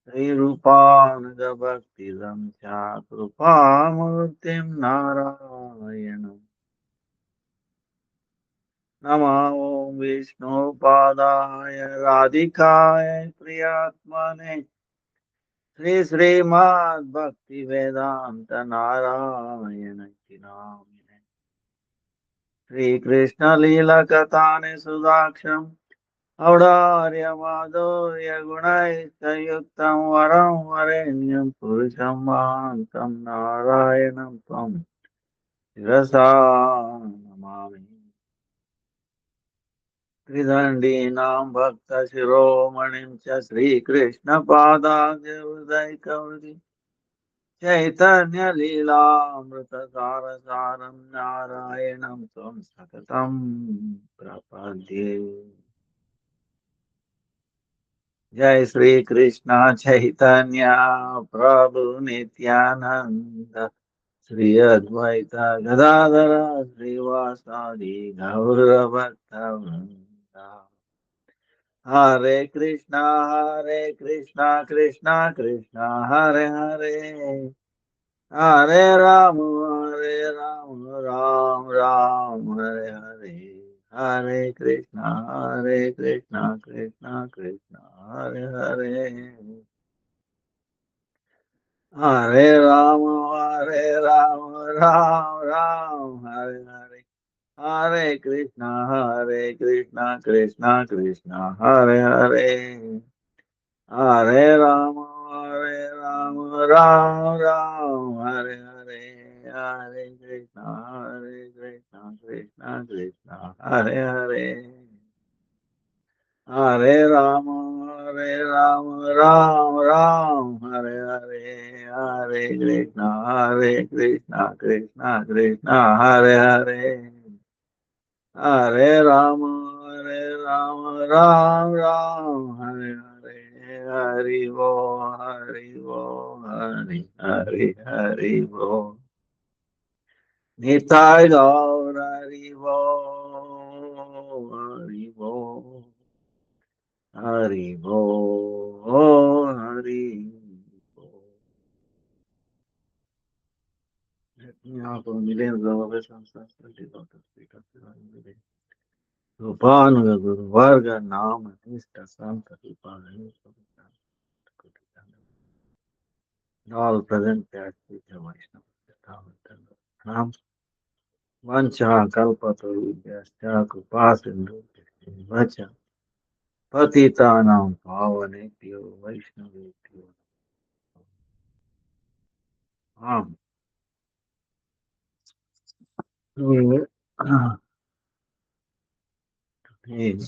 Sri Rupananda Bhakti Lamcha Krupamurtim Narayanam Nama Om Vishnu Padaya Radhikaya Priyatmane Sri Srimad Bhakti Vedanta Narayana Kinamine Sri Krishna Lila Katane Sudaksham Aurarya Madhurya Gunaityayuktam Varam Varenyam Purusham Mahantam Narayanam Tvam Shirasa Namami Tridandinam Bhakta Shiromanim Cha Sri Krishna Pada Devadai Kavriti Chaitanya Lila Amrita Sarasaram Narayanam Tvam Sakatam Prapadye जय श्री कृष्ण चैतन्य प्रभु नित्यानंद श्री अद्वैत गदाधर श्रीवासादि गौर भक्त वृंद हरे कृष्णा कृष्णा कृष्णा हरे हरे हरे राम राम राम हरे हरे हरे कृष्णा कृष्णा कृष्णा हरे हरे हरे राम राम राम हरे हरे हरे कृष्णा कृष्णा कृष्णा हरे हरे हरे राम राम राम हरे हरे हरे कृष्णा कृष्णा कृष्णा हरे हरे हरे राम राम राम हरे हरे हरे कृष्णा कृष्णा कृष्णा हरे हरे हरे राम राम राम हरे हरे हरि वो हरि वो निताय गौर हरि वो हरि वो हरि वो यहाँ पर millions of other संस्थान डॉक्टर स्पीकर रूपानुग गुरु वर्ग नाम निष्ठ संत रूपानु all present at Puja Vaishnava Nam Vancha Kalpatarubyascha Kripasindu Vacha Patitanam Pavanebhyo Vaishnavebhyo Am Today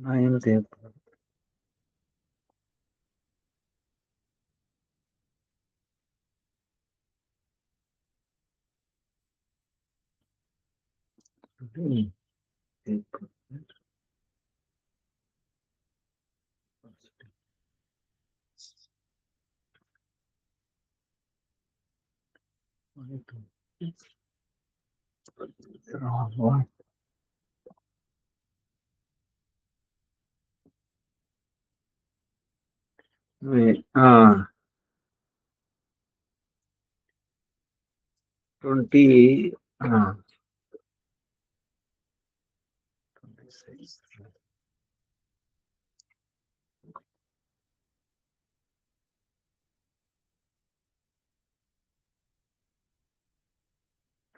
ninth April. Today April. What? Wait, 20, 26.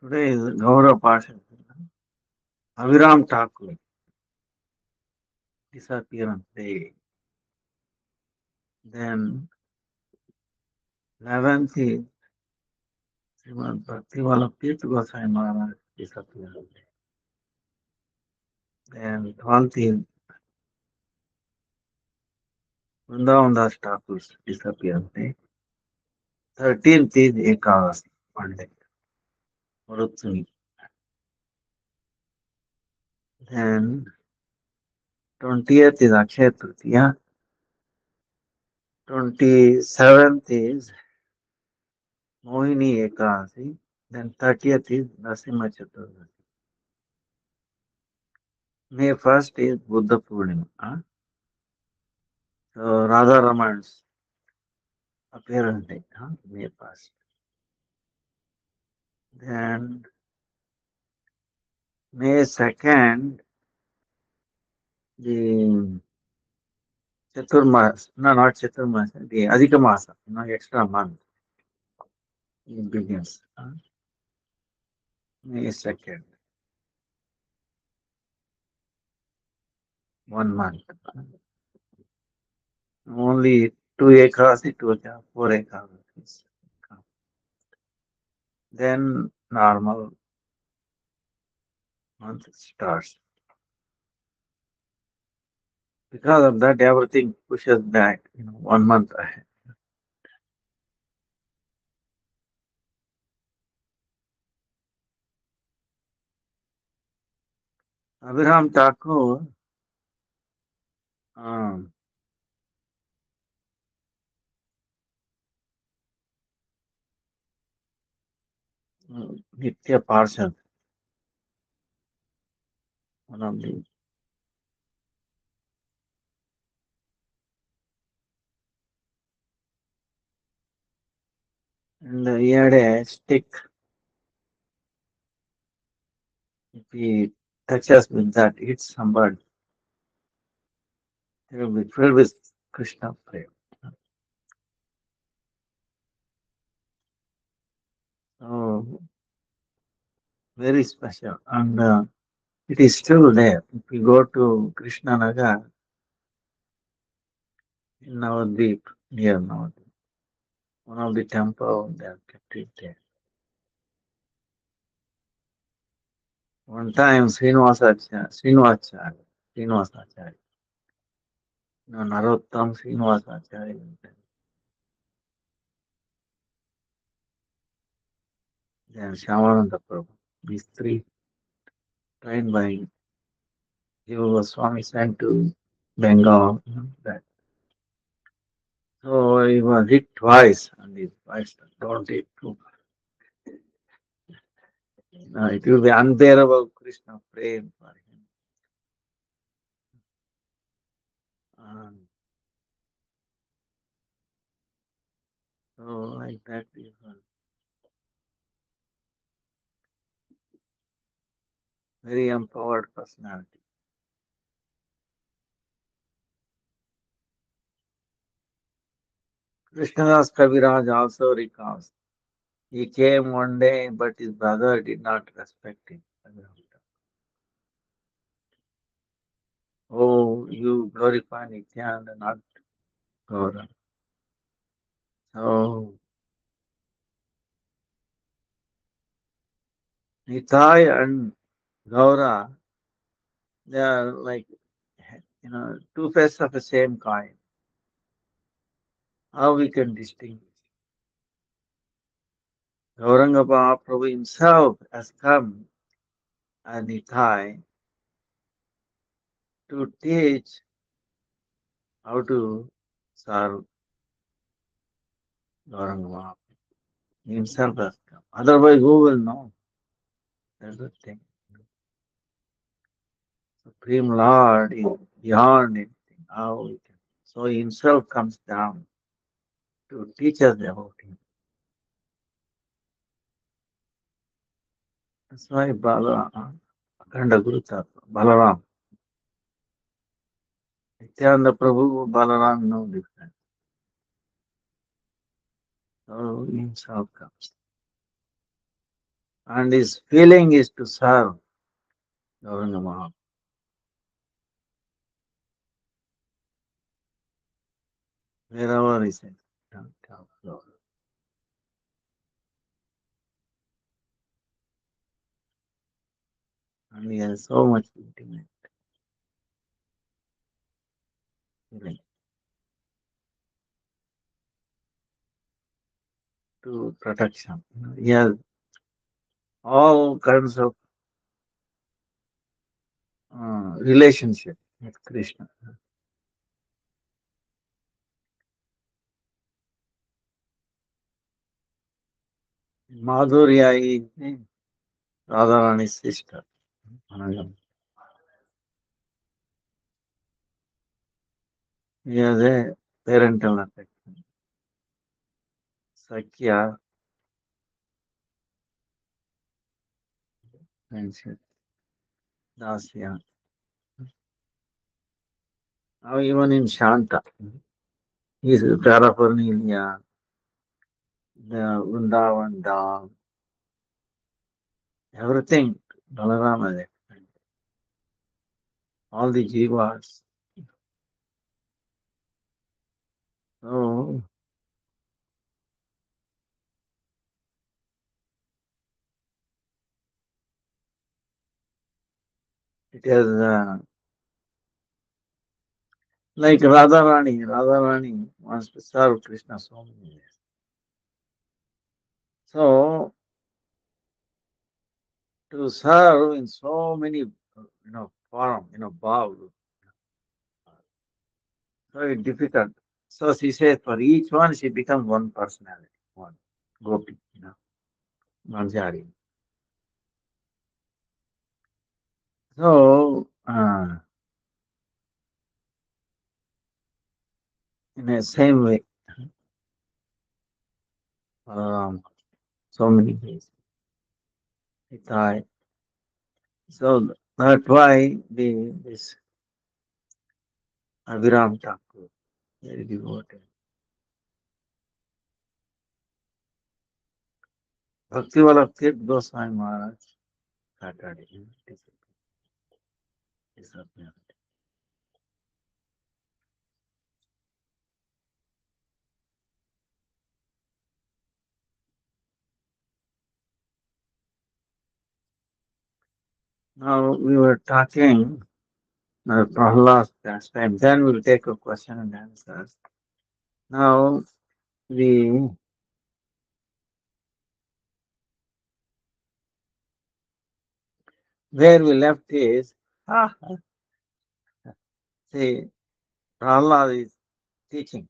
Today is Gaurav Pasha. Aviram Thakur disappearance day. Then 11th is Srimad Bhaktivala Tirtha Goswami Maharaj disappearance day. Then 12th is Vrindavan statues disappear. 13th is Ekadasi, Monday, Marutsumi. Then 20th is Akshaya Tritiya. 27th is Mohini Ekadasi. Then 30th is Nasimha Chaturdashi. May 1st is Buddha Purnima. So Radha Raman's appearance day, May 1st. Then May 2nd, the Chaturmas, no, not Chaturmas, the Adhika Masa, extra month it begins. May 2nd, 1 month. Only 2 Ekadasi, 4 Ekadasi. Then normal month starts. Because of that, everything pushes back, 1 month ahead. Abraham Thakur, um, Nitya Parshad, one of the, and he had a stick. If he touches with that, hits somebody, he will be filled with Krishna prema. So, very special. And it is still there. If you go to Krishna Nagar in Navadvip, near Navadvip, one of the temple, they have kept it there. One time, Srinivasacharya, Narottam Srinivasacharya, then Shyamananda Prabhu. These three, trained by Jiva Swami, sent to Bengal. That. So he was hit twice, and his wife said, don't eat too much. It will be unbearable Krishna praying for him. And so like that, he was very empowered personality. Krishnadas Kaviraj also recalls. He came one day, but his brother did not respect him. Oh, you glorify Nityananda, not Gaura. So Nitai and Gaura, they are like, two faces of the same coin. How we can distinguish? Gauranga Mahaprabhu himself has come as Nitai to teach how to serve Gauranga Mahaprabhu. He himself has come. Otherwise, who will know? That's the thing. Supreme Lord is beyond anything. How we can. So he himself comes down to teach us about him. That's why Akhanda Guru Tattva, Balaram. Nityananda Prabhu, Balaram, no difference. So he himself comes. And his feeling is to serve Gauranga Mahaprabhu. Wherever he is. And he has so much intimate feeling. to protection. He has all kinds of relationship with Krishna. Madhurya is Radharani's sister. Anagam. He has a parental affection. Sakya, friendship, Dasya. Now even in Shanta, his paraphernalia, the Vrindavan dog, everything, Balarama, is all the jivas. So it is like Radharani. Radharani wants to serve Krishna so many ways. So to serve in so many, form, bhav, very difficult. So she says for each one she becomes one personality, one gopi, Manjari. So in the same way, um, so many ways. Hitai. So that's why this Abhiram Thakur, very devoted. Bhaktivalabh Tirth Goswami Maharaj Saturday disappeared. Now we were talking Prahlad last time. Then we'll take a question and answers. Now we where we left is ah, see Prahlad is teaching,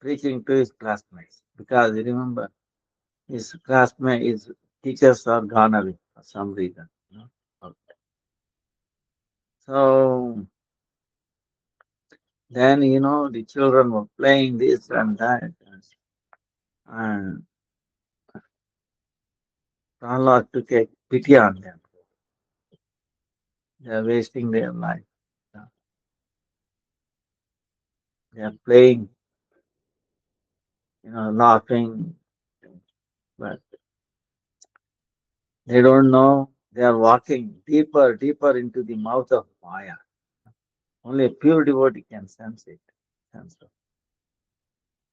preaching to his classmates because remember his classmate, his teachers are gone away for some reason. So then the children were playing this and that, and Prahlad took a pity on them. They are wasting their life. They are playing, laughing, but they don't know they are walking deeper, deeper into the mouth of Maya. Only a pure devotee can sense it. Sense it.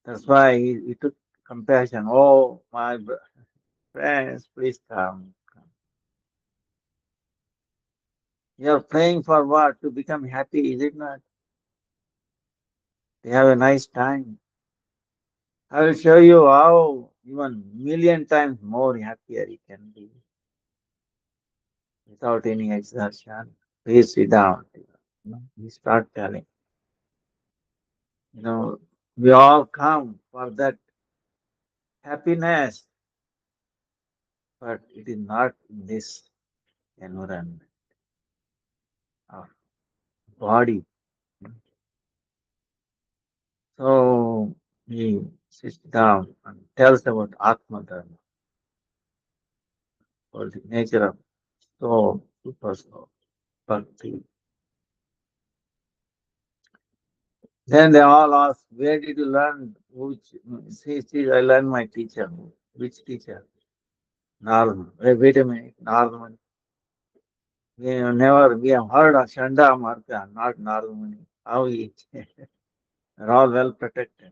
That's why he took compassion. Oh, my friends, please come. You're praying for what? To become happy, is it not? To have a nice time. I will show you how even million times more happier you can be without any exertion. Please sit down. You start telling. You know, we all come for that happiness, but it is not in this environment of body. So he sits down and tells about Atma Dharma, or the nature of soul, super soul, bhakti. Then they all ask, where did you learn? Which, see, I learned my teacher. Which teacher? Narman. Hey, wait a minute, Narman. We have heard of Shanda Marka, not Narman. How he, they're all well protected.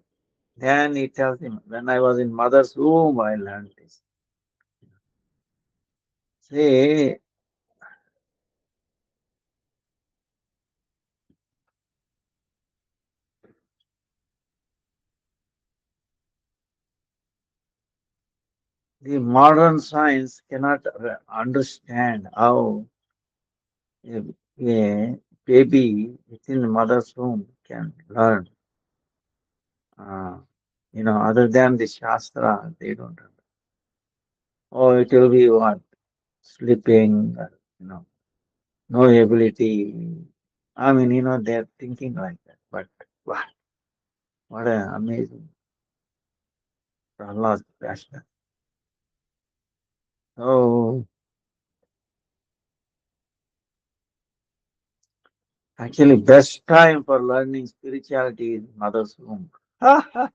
Then he tells him, when I was in mother's womb, I learned this. See, The modern science cannot understand how a, a baby within the mother's womb can learn. Uh, other than the Shastra, they don't. Oh, it will be what? Sleeping, no ability. I mean, they're thinking like that. But wow, what an amazing Prahlad passion. So, actually, best time for learning spirituality is mother's womb. Okay.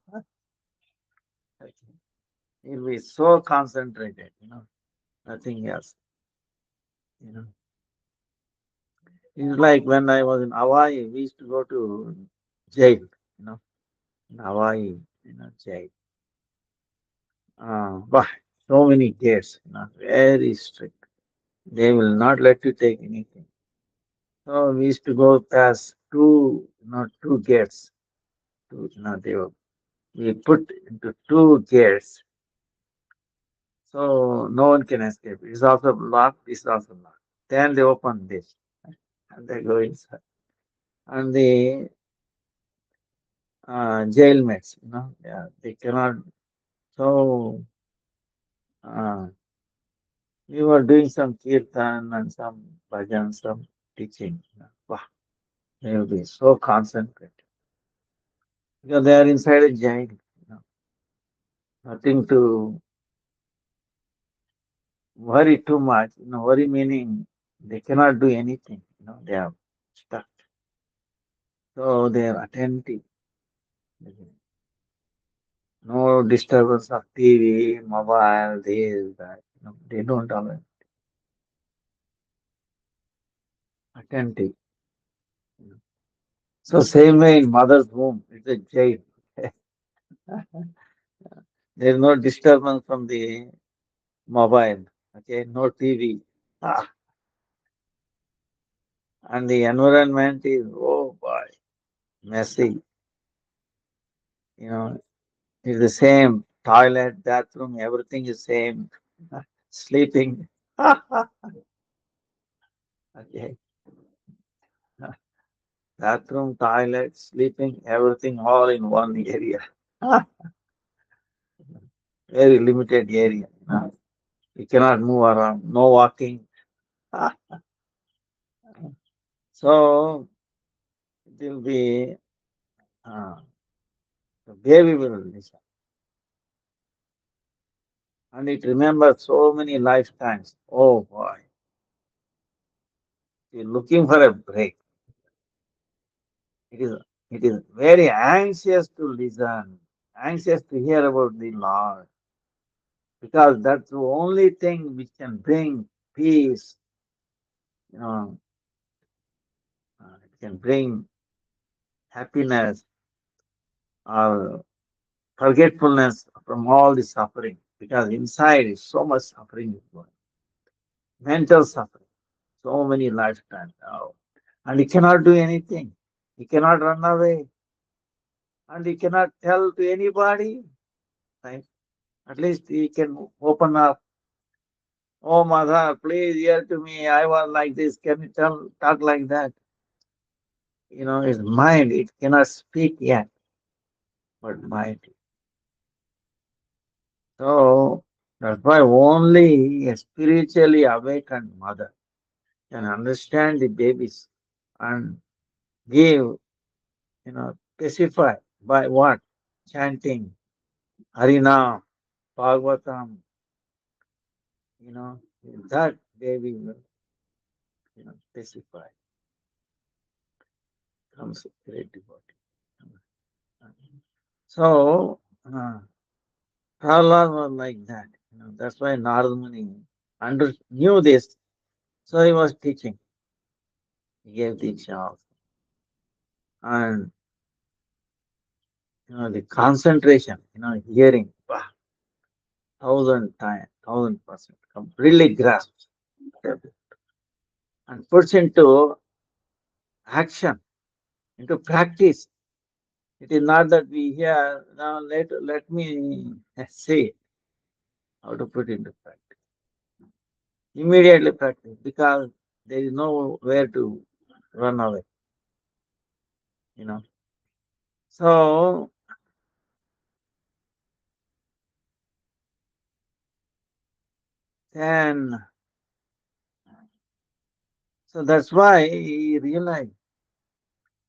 You'll be so concentrated, nothing else. You know, it's like when I was in Hawaii, we used to go to jail, in Hawaii, jail. But so many gates, very strict. They will not let you take anything. So we used to go past two gates. We put into two gates, so no one can escape. It's also locked. It's also locked. Then they open this, and they go inside. And the jailmates, yeah, they cannot. So uh, we were doing some kirtan and some bhajan, some teaching. Wow, they will be so concentrated because they are inside a jail. Nothing to worry too much. Worry meaning they cannot do anything. They are stuck. So they are attentive. No disturbance of TV, mobile, this, that. They don't allow attentive. So same way in mother's womb, it's a jail. There is no disturbance from the mobile. Okay, no TV. Ah, and the environment is oh boy, messy. You know, it's the same toilet, bathroom, everything is same. Sleeping. Okay, bathroom, toilet, sleeping, everything all in one area. Very limited area. You cannot move around. No walking. So it will be uh, the baby will listen, and it remembers so many lifetimes. Oh boy, you're looking for a break. It is it is very anxious to listen, anxious to hear about the Lord, because that's the only thing which can bring peace. It can bring happiness or forgetfulness from all the suffering, because inside is so much suffering is going, mental suffering, so many lifetimes. Oh. And he cannot do anything. He cannot run away, and he cannot tell to anybody. Right? At least he can open up. Oh, mother, please hear to me. I was like this. Can you talk like that? His mind, it cannot speak yet, but mind. So that's why only a spiritually awakened mother can understand the babies and give, specify by what? Chanting, Harinam, Bhagavatam, that baby will, specify, comes great devotee. So, Prahlad was like that. That's why Narad Muni knew this. So he was teaching. He gave Diksha also. And, the concentration, hearing, wow, 1,000 times, 1,000%, completely grasps everything and puts into action, into practice. It is not that we hear, now let me say. how to put into practice. Immediately practice because there is nowhere to run away, you know. So then, so that's why he realized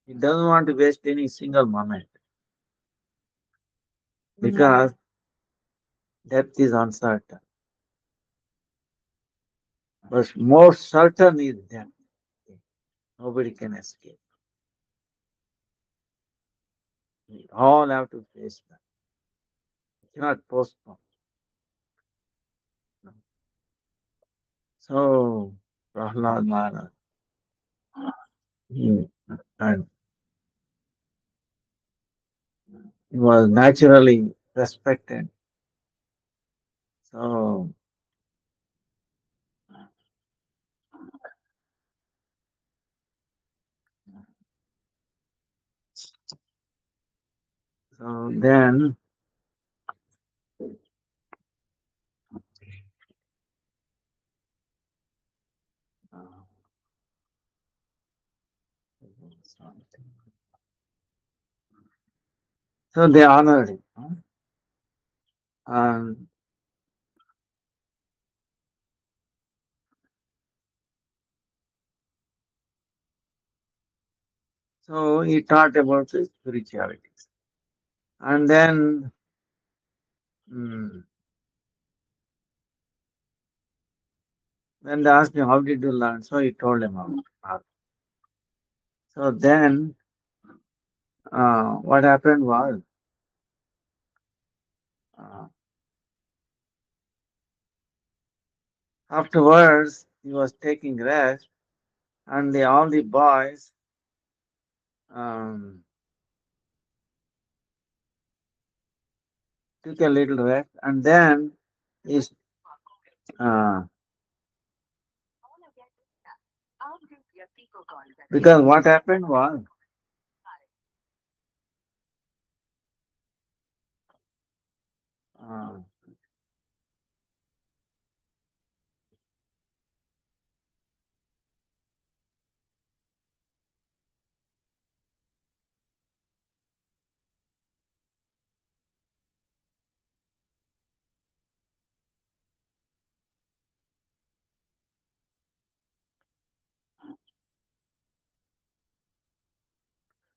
he doesn't want to waste any single moment because death is uncertain. But more certain is death. Nobody can escape. We all have to face that. You cannot postpone. So Prahlad Maharaj, he, and he was naturally respected. So, so then uh, so they honored him. Huh? And so he taught about the spiritualities. And then mm, when they asked him, how did you learn? So he told him about art. So then what happened was uh, afterwards he was taking rest and all the boys um, took a little rest and then he, uh, because what happened was uh,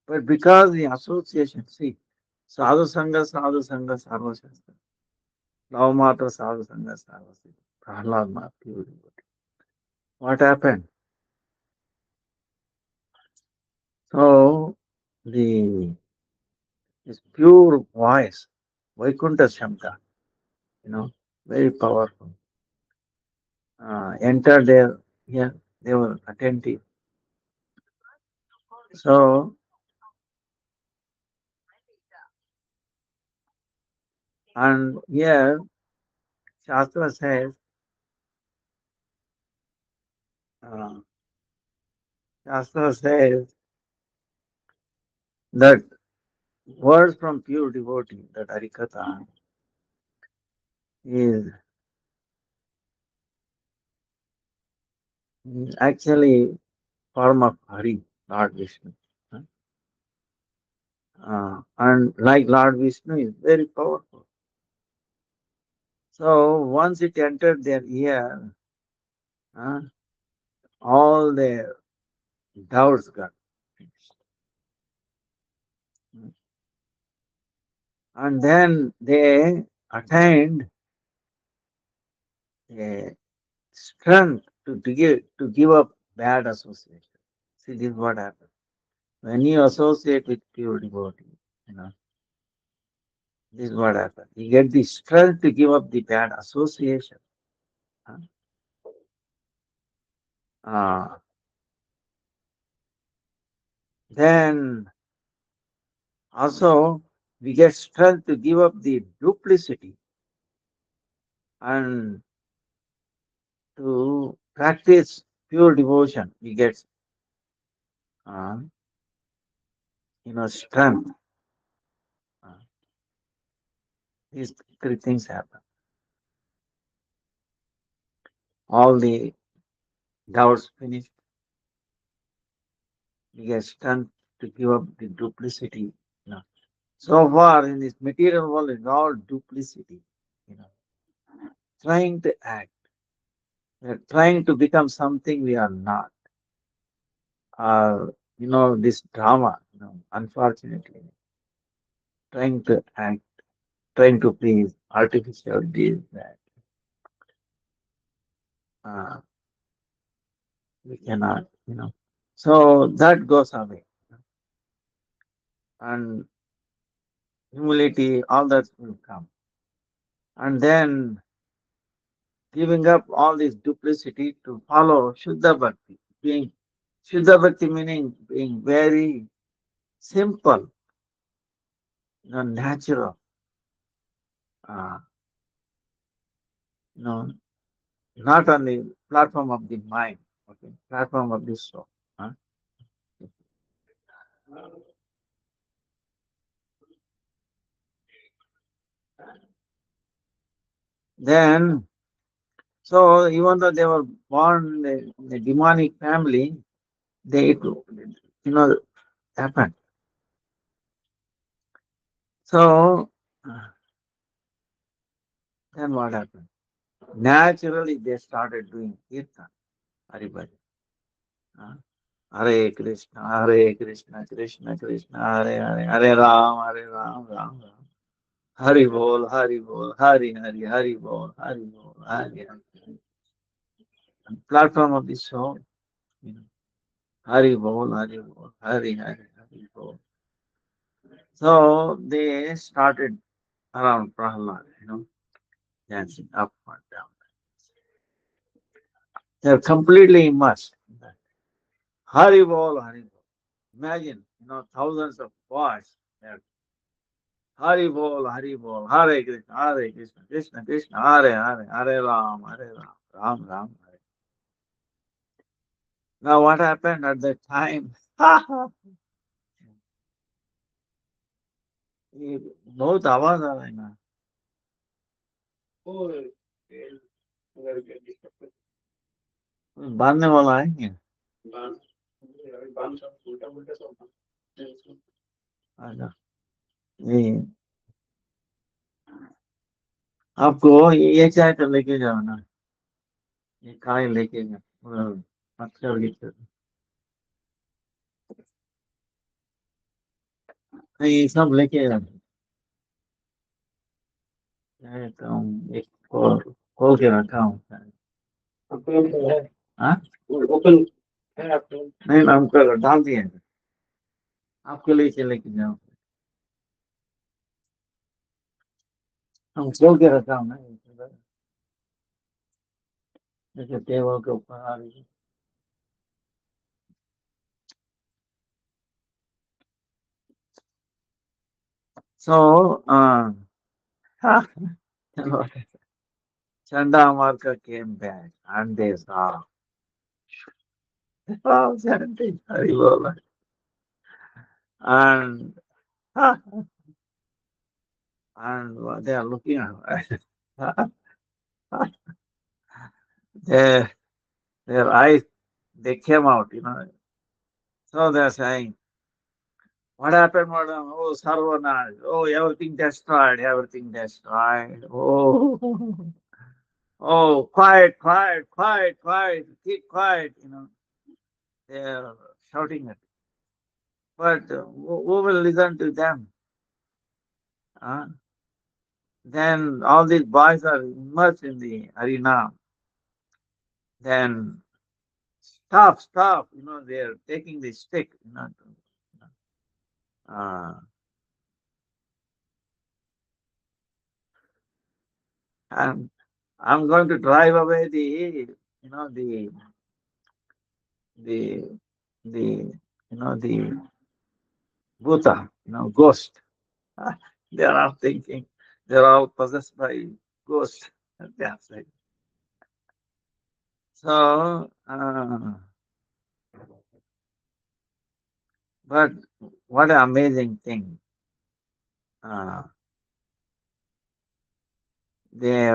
but because the association, see, sadhu sangha, sarva shastra, matra sadhu sangha, sarva shastra, prahlad matra. What happened? So the this pure voice, Vaikuntha Shamka, very powerful. Entered there, yeah, they were attentive. So, and here Shastra says, uh, Shastra says that words from pure devotee, that Harikatha, is actually form of Hari, Lord Vishnu. And like Lord Vishnu is very powerful. So once it entered their ear, uh, all their doubts got finished. And then they attained a strength to give up bad association. See, this is what happens. When you associate with pure devotee, you know, this is what happens. You get the strength to give up the bad association. huh? Uh, then also we get strength to give up the duplicity and to practice pure devotion. We get, uh, strength. Uh, these three things happen. all the doubts finished, he gets stunned to give up the duplicity. You know. So far in this material world is all duplicity, you know, trying to act. We're trying to become something we are not. This drama, unfortunately, trying to act, trying to please, artificial this, that. Uh, we cannot, So that goes away. And humility, all that will come. And then giving up all this duplicity to follow Shuddha Bhakti. Being Shuddha Bhakti meaning being very simple, natural, uh, you know, not on the platform of the mind, okay, platform of the soul. Huh? Then, so even though they were born in a demonic family, they, happened. So, then what happened? Naturally, they started doing kirtan, Haribhajan. Huh? Hare Krishna, Hare Krishna, Krishna Krishna, Hare Hare, Hare Ram, Hare Ram, Ram Ram. Hari Bol, Hari Bol, Hari Hari, Hari Bol, Hari Bol, Hari Hari. On platform of the soul, you know, Hari Bol, Hari Bol, Hari Hari, Hari Bol. So they started around Prahlad, dancing up and down. They're completely immersed in that. Hari Bol, Hari Bol. Imagine, thousands of boys. They're Hari Bol, Hare Krishna, Krishna Krishna, Hare Hare, Hare Ram, Ram Ram, Hare. Now what happened at that time? ये बहुत आवाज आ रहा है ना बांधने वाला है क्या अच्छा ये आपको ये चाय तो लेके जाओ ना ये काय लेके जाओ अक्षर लिख ये सब लेके जाओ चाय तो एक खोल के रखा हूँ हाँ नहीं हम कर डाल दिए हैं। आपके लिए से लेके जाओ हम खोल के रखा हूँ ना जैसे टेबल के ऊपर आ रही है so Chanda Amarka came back and they saw oh, Santi, Haribola. And and they are looking at their their eyes they came out, So they're saying, what happened, madam? Oh, Sarvanash. Oh, everything destroyed, everything destroyed. Oh, oh, quiet, quiet, quiet, quiet, keep quiet, They're shouting at. But who will listen to them? Huh? Then all these boys are immersed in the arena. Then stop, stop. They're taking the stick. Uh, and I'm going to drive away you know, the, the, the bhuta, ghost. They're all thinking they're all possessed by ghosts. That's right. So, but what an amazing thing. Uh, they,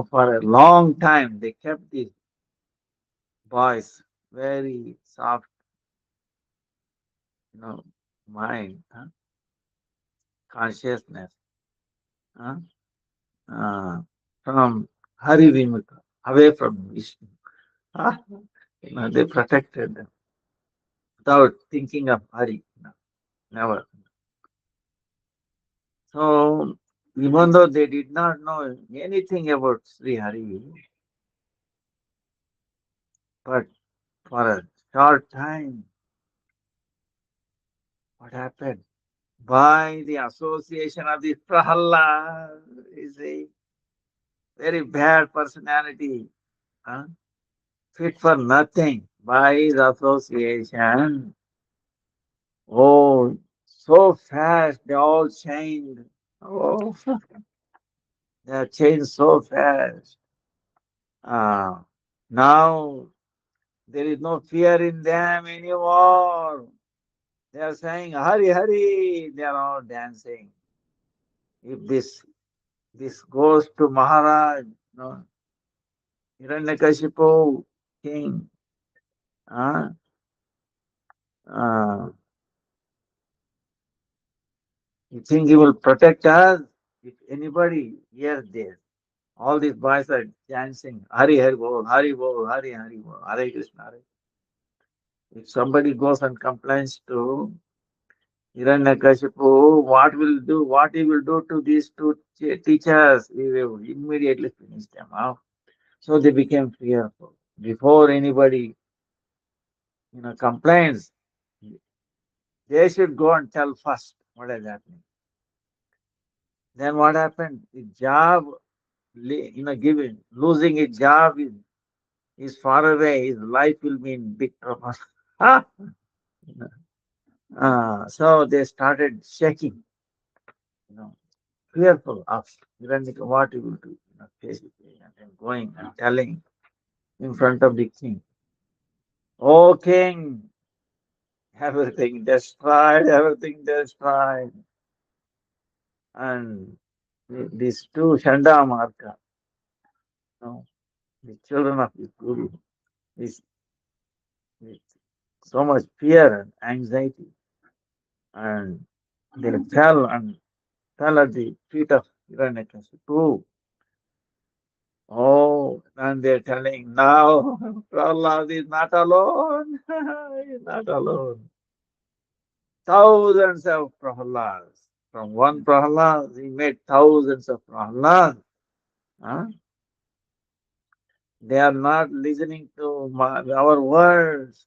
for a long time they kept these boys very soft, you know, mind, consciousness, huh? uh, from Hari Vimukha, away from Vishnu. Huh? They protected them without thinking of Hari. Never. So, even though they did not know anything about Sri Hari, but for a short time, what happened? By the association of this Prahalad, is a very bad personality, huh? Fit for nothing. By his association, oh, so fast they all changed. Oh, they have changed so fast. Ah, now there is no fear in them anymore. They are saying, Hari, Hari. They are all dancing. If this goes to Maharaj, no, Hiranyakashipu, king, uh, uh, you think he will protect us? If anybody hears this, all these boys are dancing, Hari, Hari, Bol, Hari, Bol, Hari, Hari, Bol, Hare Krishna, Hare. If somebody goes and complains to Hiranyakashipu, what will do? What he will do to these two teachers? He will immediately finish them off. So they became fearful. Before anybody, complains, they should go and tell first what is happening. Then what happened? The job, giving losing his job is far away. His life will be in big trouble. Ah, so they started shaking. You know, fearful of what he will do, basically, and then going and telling in front of the king, "Oh king, everything destroyed." And these two Shanda Marka, the children of the Guru, is with so much fear and anxiety, and they fell at the feet of Hiranyakashipu. Oh, and they're telling now Prahlad is not alone. He's not alone. Thousands of Prahlads. From one Prahlad, he made thousands of Prahlads. Huh? They are not listening to our words.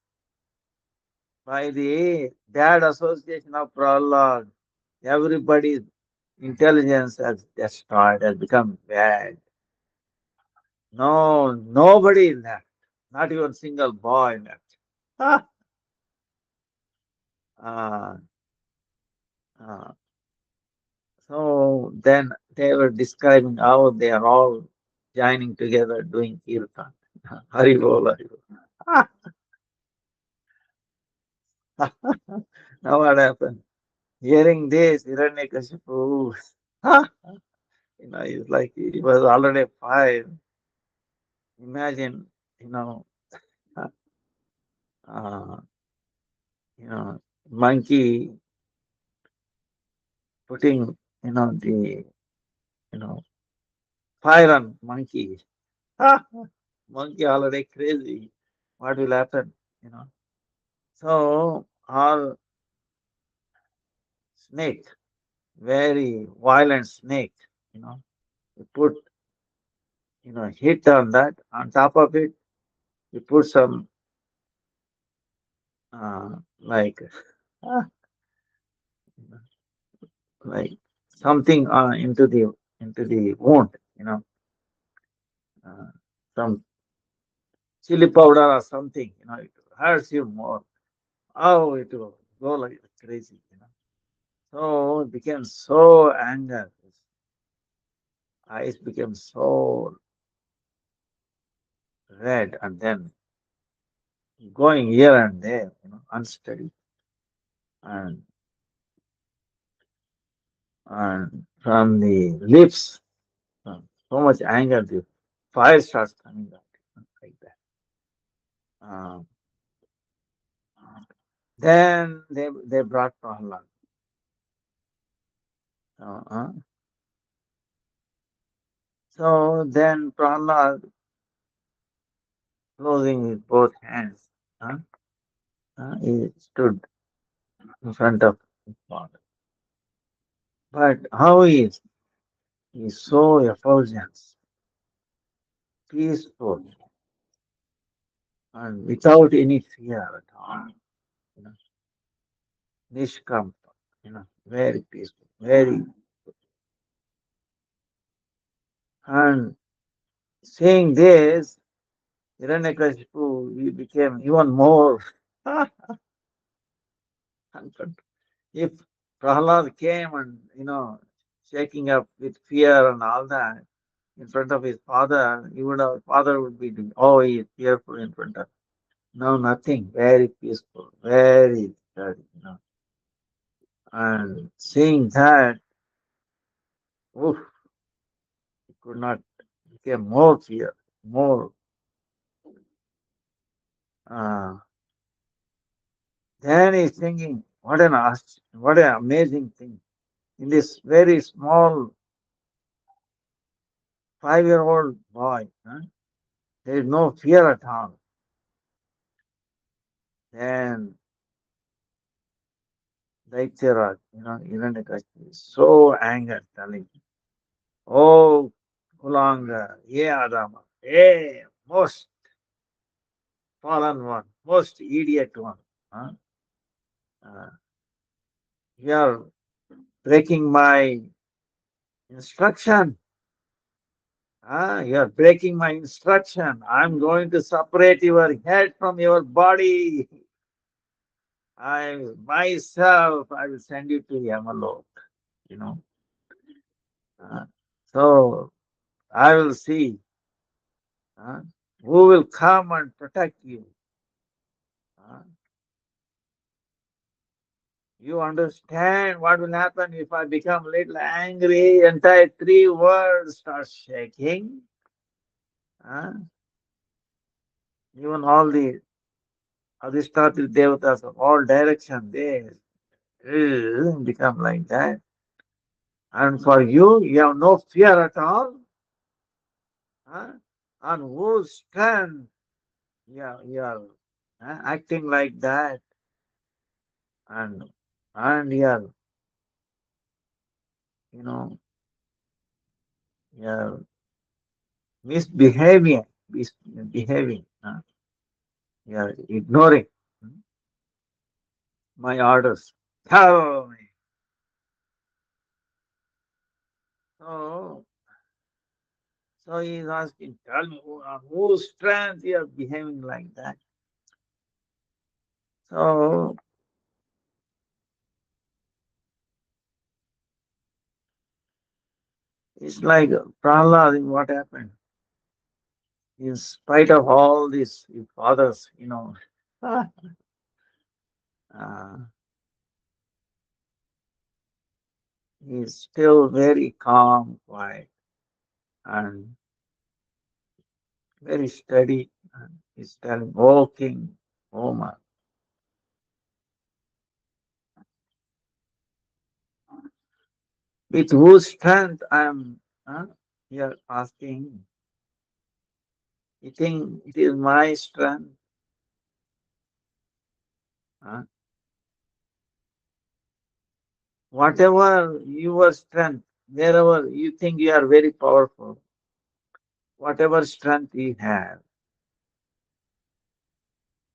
By the bad association of Prahlad, everybody's intelligence has destroyed, has become bad. No, nobody left. Not even single boy left. Ah, ah, ah. So then they were describing how they are all joining together doing kirtan. Hari bol, Hari bol. Ah, now what happened? Hearing this, Hiranyakashipu, ah, he's like he was already five. Imagine, you know, uh, you know, monkey putting, you know, fire on monkey. Ah, monkey already crazy. What will happen? You know. So our snake, very violent snake, we put, heat on that. On top of it, we put some like ah, like something into the wound, uh, some chili powder or something, it hurts you more. Oh, it will go like crazy, So it became so anger. His eyes became so red and then going here and there, unsteady. And, and from the lips, So much anger, the fire starts coming out like that. Um, then they brought Prahlad. Uh, uh, so then Prahlad, closing with both hands, he stood in front of his father. But how he is so effulgent, peaceful, and without any fear at all. You know, Nishkampa, very peaceful, very. And seeing this, Hiranyakashipu, he became even more confident. If Prahlad came and, shaking up with fear and all that in front of his father, father would be, oh, he is fearful in front of. No, nothing. Very peaceful, very steady. And seeing that, oof, he could not became more fear, more. Uh, then he's thinking, what an amazing thing. In this very small 5-year-old boy, there is no fear at all. Then Daityaraj, Hiranyakashipu is so angry, telling, oh, Kulanga, ye Adama, hey, most fallen one, most idiot one. Huh? Uh, you are breaking my instruction. You are breaking my instruction. I'm going to separate your head from your body. I will send you to Yamalok, you know. Uh, so I will see uh, who will come and protect you. Uh, you understand what will happen if I become a little angry? Entire 3 words start shaking. Uh, even all the Adhisthatil devatas of all direction, they become like that. And for you, you have no fear at all. Huh? On whose strength you are acting like that, and you are, you know, you are misbehaving, misbehaving. You are ignoring my orders. Tell me. So, so he is asking, tell me on whose strength you are behaving like that. So it's like Prahlad, what happened? In spite of all this, his fathers, uh, he's still very calm, quiet, and very steady. And he's telling, "Oh King, oh my, with whose strength I am here asking? You think it is my strength? Huh? Whatever your strength, wherever you think you are very powerful, whatever strength you have,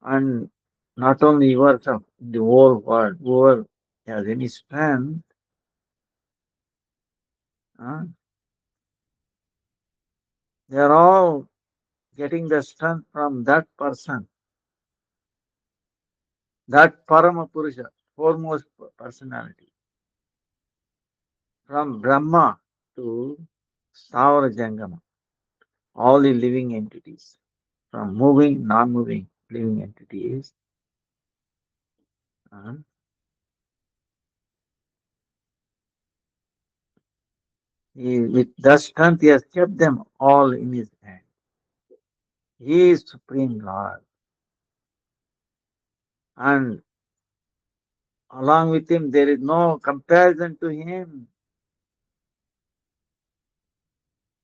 and not only yourself, the whole world, whoever has any strength, huh, they are all getting the strength from that person, that Parama Purusha, foremost personality, from Brahma to Stavara Jangama, all the living entities, from moving, non-moving living entities, With the strength, he has kept them all in his hand. He is supreme Lord, and along with him, there is no comparison to him.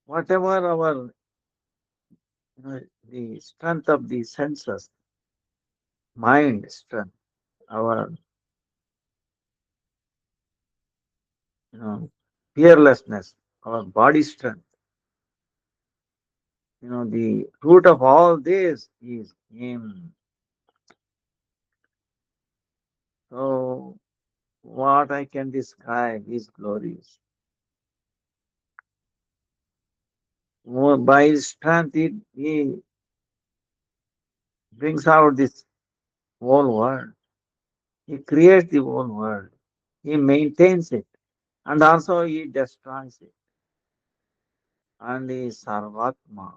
Whatever our the strength of the senses, mind strength, our you know fearlessness, our body strength. The root of all this is him. So what I can describe is glories. By his strength, he brings out this whole world. He creates the whole world. He maintains it, and also he destroys it. And he is Sarvatma.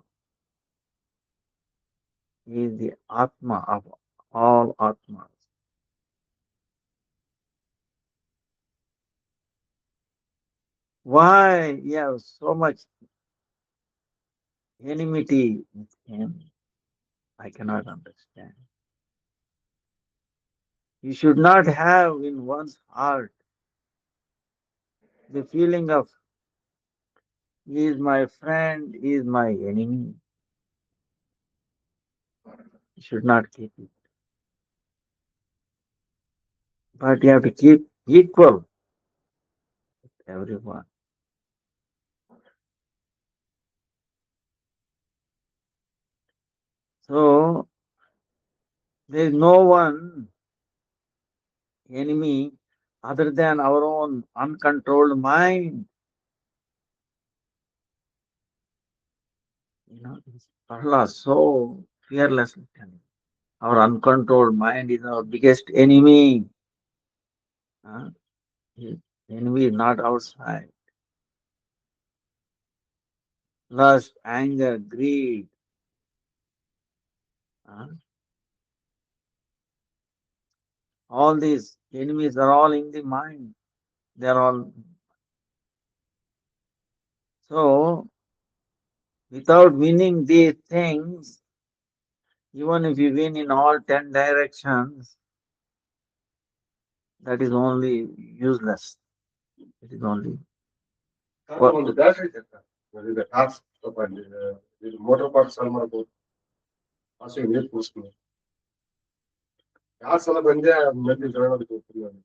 He is the Atma of all Atmas. Why you have so much enmity with him? I cannot understand. You should not have in one's heart the feeling of he is my friend, he is my enemy. You should not keep it. But you have to keep equal with everyone. So there is no one enemy other than our own uncontrolled mind. Prahlad so fearlessly telling. Our uncontrolled mind is our biggest enemy. Huh? The enemy is not outside. Lust, anger, greed, huh? All these enemies are all in the mind. They are all so without winning these things, even if you win in all 10 directions, that is only useless. It is only ಕಾರಣ ಒಂದು battery ಇದೆ ಅಕ್ಕ. ಇದು torch ಸ್ವಲ್ಪ ಅಲ್ಲಿ ಇದು motor part solve ಮಾಡ್ಬೋದು ಹಸು ನೀರು ಕೂರಿಸ್ತೀನಿ ಯಾರು ಸಲ ಬಂದೆ ಮೆಲ್ಲಿ ಜಗಳಕ್ಕೆ ಹೋಗ್ತೀನಿ ನಾನು.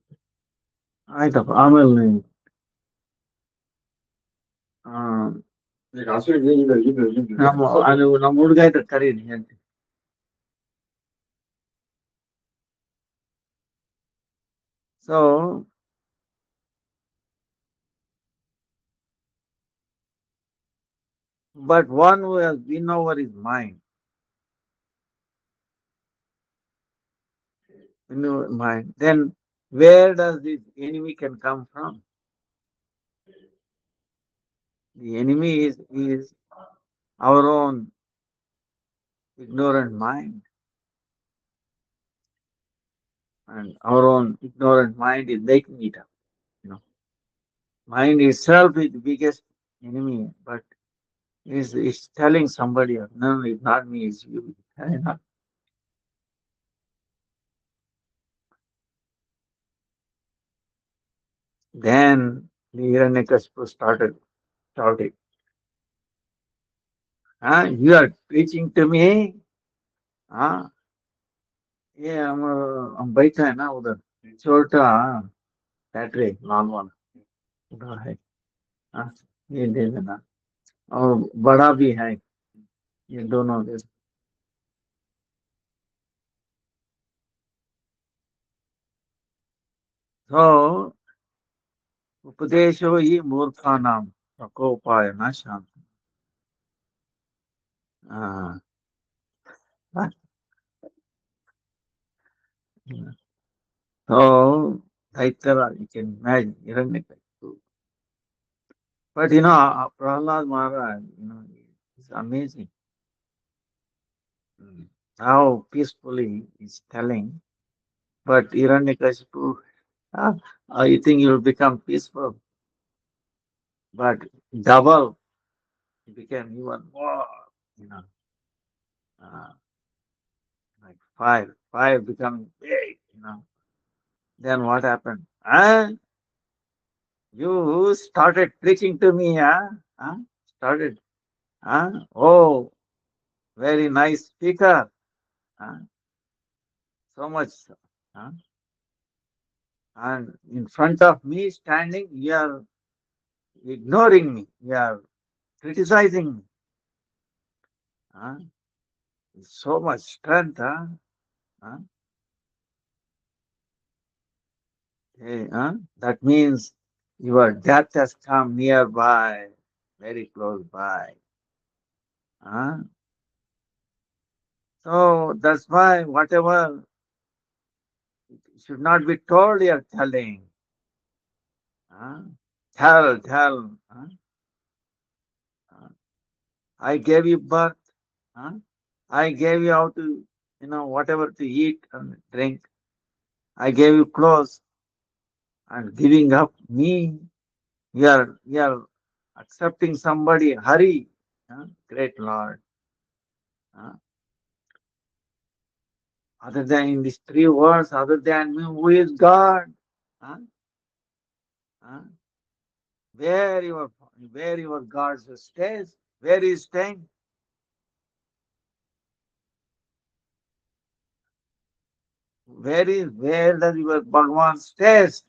ಆಯ್ತಪ್ಪ ಆಮೇಲೆ ಆ, ಈಗ ಹಸು ಇದು ನಮ್ಮ ಹುಡುಗ ಇದ್ರೆ ಕರೀರಿ ಹೇಳ್ತೀನಿ. So, but one who has win over his mind, then where does this enemy can come from? The enemy is our own ignorant mind, and our own ignorant mind is making it up. You know, mind itself is the biggest enemy, but is telling somebody else, no, it's not me, it's you. Then the Hiranyakashipu started shouting, you are preaching to me? हाँ ये हम बैठा है ना उधर छोटा factory लाल वाला उधर है हाँ ये दे देना और बड़ा भी है ये दोनों दे तो उपदेशो ही मूर्खानां प्रकोपाय न शांति हाँ so Daitara, you can imagine Hiranyakashipu. But Prahlad Maharaj, it's amazing how peacefully he's telling. But Hiranyakashipu, ah, you think you'll become peaceful? but double, it became even more, you know, uh, like five becoming big, you know. Then what happened? You started preaching to me, huh? Huh? Started, huh? Oh, very nice speaker, huh? So much, huh? And in front of me standing, you are ignoring me, you are criticizing me, huh? So much strength, huh? Huh? Hey, huh? That means your death has come nearby, very close by. Huh? So that's why whatever should not be told, you're telling. Huh? Tell. Huh? Huh? I gave you birth. Huh? I gave you how to, whatever to eat and drink. I gave you clothes and giving up me. You are accepting somebody. Hurry. Huh? Great Lord. Huh? Other than in these three words, other than me, who is God? Huh? Huh? Where your where your God stays? Where is staying? Where does your Bhagwan stays?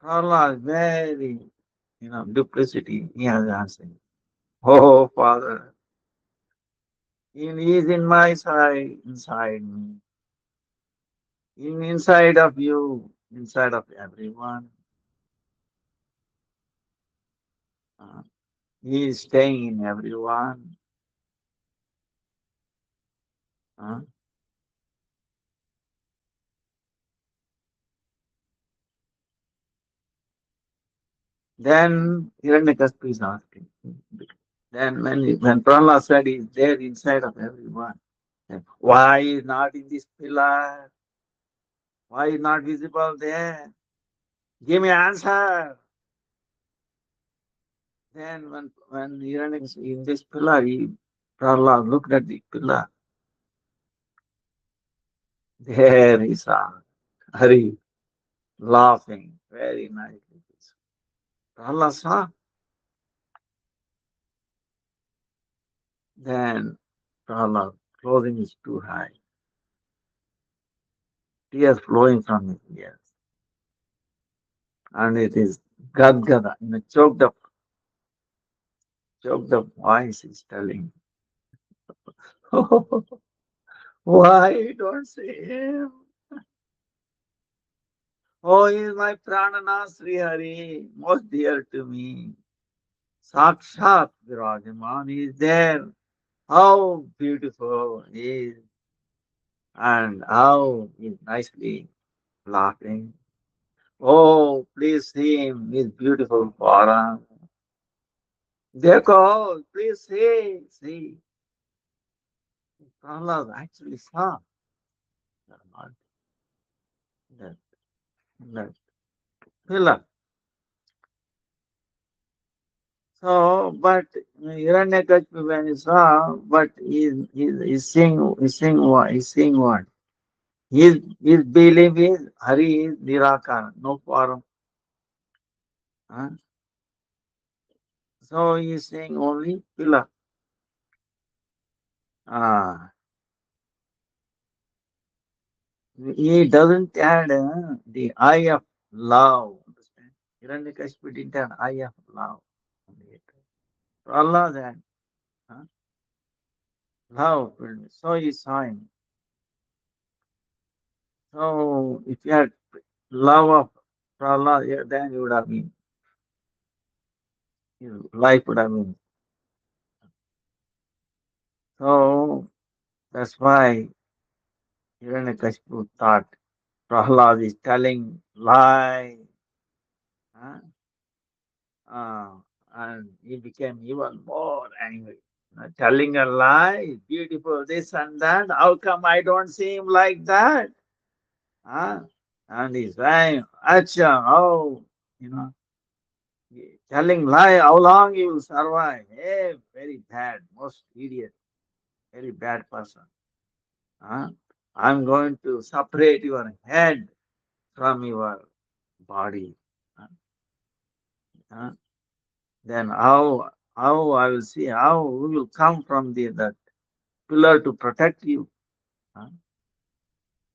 Allah, very duplicity. He has answered. Oh Father, He is in my side, inside me, inside of you, inside of everyone. Uh, he is staying in everyone. Uh, then Hiranyakaspu is asking. Then when Prahlad said he is there inside of everyone, then why is not in this pillar? Why is not visible there? Give me answer. Then when Hiranyakaspu in this pillar, Prahlad looked at the pillar. There he saw Hari laughing very nicely. Prahlad saw. Then Prahlad closing his two eyes, tears flowing from his ears, and it is Gadgada in a choked up voice is telling, why don't say him? Oh, he is my Pranana Sri Hari, most dear to me. Sakshat Virajaman is there. How beautiful he is, and how he is nicely laughing. Oh, please see him, his beautiful form. Dekho, please see. Prahlad actually saw that, that, that pillar. So, but Hiranyakashipu when he saw, but he's seeing what? His belief is Hari is Nirakara, no form. Huh? So he is seeing only pillar. Ah, he doesn't add the eye of love. Understand? Hiranyakashipu didn't have eye of love. So Allah that huh? Love. So he saw him. So if you had love of Prahlad, yeah, then you would have been, your life would have been. So that's why Hiranyakashipu thought Prahlad is telling lie. Huh? Uh, and he became even more angry. Telling a lie is beautiful, this and that. How come I don't see him like that? Huh? And he's saying, Acha, oh, you know. telling lie, how long you will survive? Hey, very bad, most idiot, very bad person. Huh? I'm going to separate your head from your body. Huh? Huh? Then how I will see how we will come from the that pillar to protect you. Huh?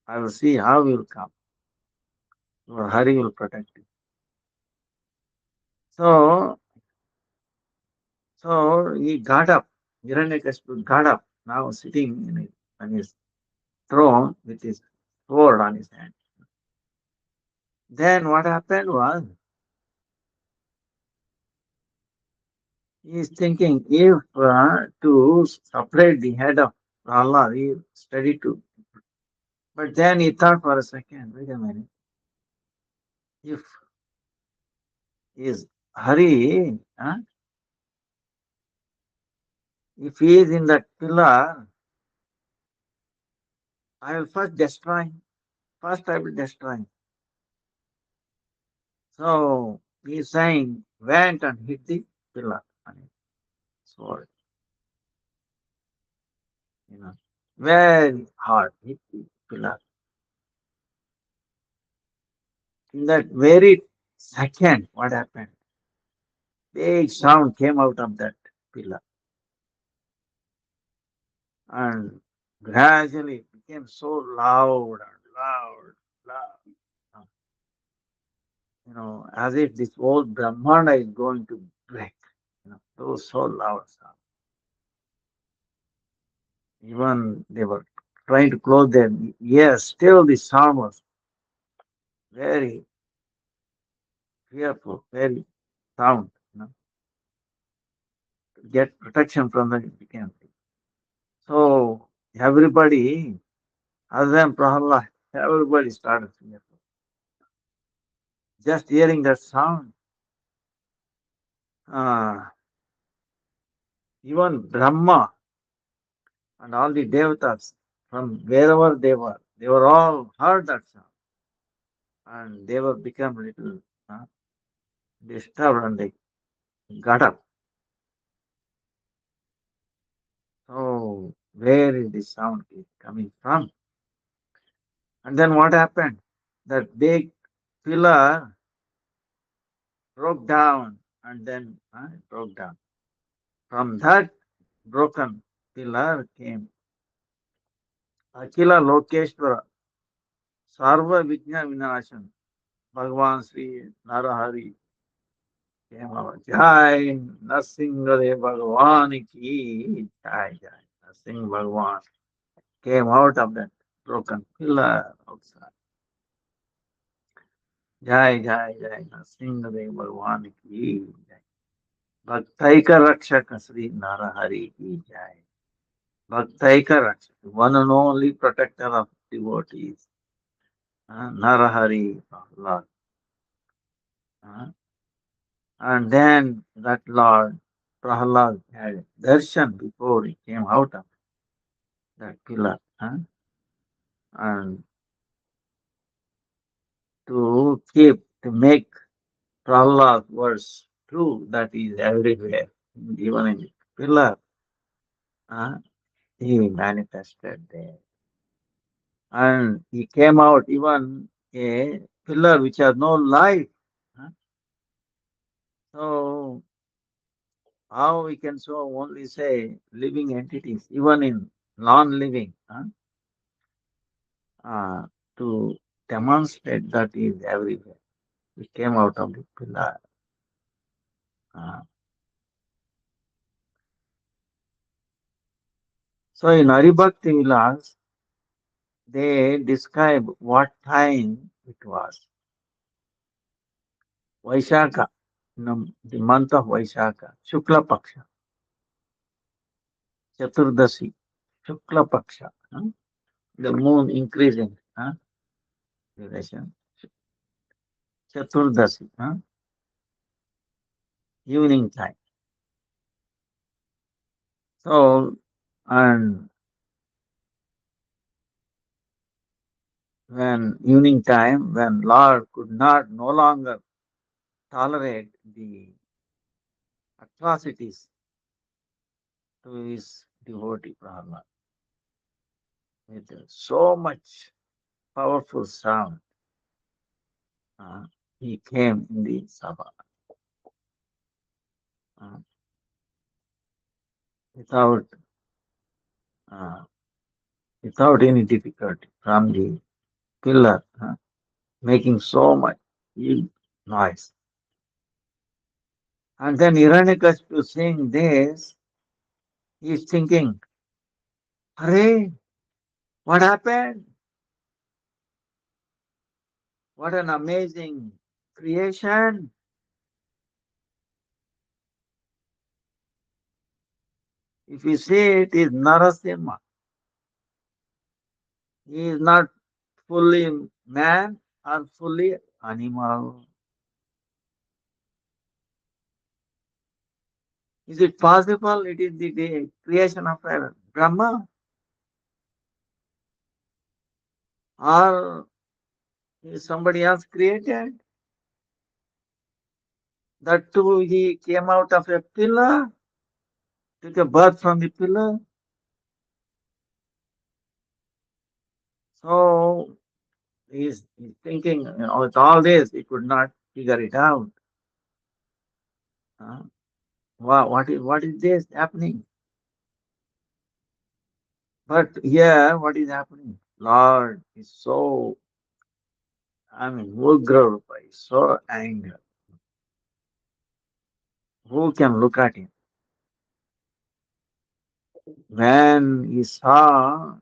I will see how we will come. Your Hari will protect you. So he got up. Hiranyakashipu got up, now sitting on his throne with his sword on his hand. Then what happened was he is thinking if to separate the head of Allah, he is ready to. But then he thought for a second, wait a minute, if is Hari, if he is in that pillar, I will first destroy him. First I will destroy him. So he is saying, went and hit the pillar on his sword, you know, very hard, hit the pillar. In that very second, what happened? Big sound came out of that pillar and gradually it became so loud and loud, loud. uh, as if this whole Brahmanda is going to break. Those so loud sound. Even they were trying to close their ears, still the sound was very fearful, very sound. To get protection from the it became. So everybody, other than Prahalad, everybody started fearful. Just hearing that sound, uh, even Brahma and all the devatas from wherever they were all heard that sound and they were become little uh, disturbed and they got up. So where is this sound is coming from? And then what happened? That big pillar broke down and then it broke down. From that broken pillar came Akila Lokeshwara, Sarva Vigna Vinashan, Bhagavan Sri Narahari came out. Jai Narsingh Bhagavan ki Jai Jai. Narsingh Bhagavan came out of that broken pillar outside. Jai Jai Jai Narsingh Bhagavan ki Jai. Bhaktaika Rakshaka Sri Narahari ki Jai. Bhaktaika Rakshaka, one and only protector of devotees. Narahari, Lord. Uh, and then that Lord Prahalad had darshan before he came out of that pillar. And to make Prahalad's words true, that is everywhere, even in the pillar, uh, he manifested there. And he came out even a pillar which has no life. uh, So how we can so only say living entities, even in non-living, uh, to demonstrate that is everywhere. We came out of the pillar. Uh, so in Haribhakti Vilas, they describe what time it was. Vaishaka, the month of Vaishaka, Shukla Paksha, Chaturdasi, Shukla Paksha, the moon increasing duration, Chaturdasi, evening time. So, and when evening time, when Lord could not no longer tolerate the atrocities to his devotee Prahlad with so much powerful sound. Uh, he came in the Sabha uh, without uh, without any difficulty from the pillar, making so much big noise. And then Hiranyakashipu seeing this, he is thinking, Hare, what happened? What an amazing creation. If you see it is Narasimha. He is not fully man or fully animal. Is it possible it is the creation of a Brahma? Or is somebody else created? That too he came out of a pillar, took a birth from the pillar. So he's thinking, with all this, he could not figure it out. Huh? Wow, what is this happening? But here, what is happening? Lord is so, Ugra Rupa is so angry. Who can look at him? When he saw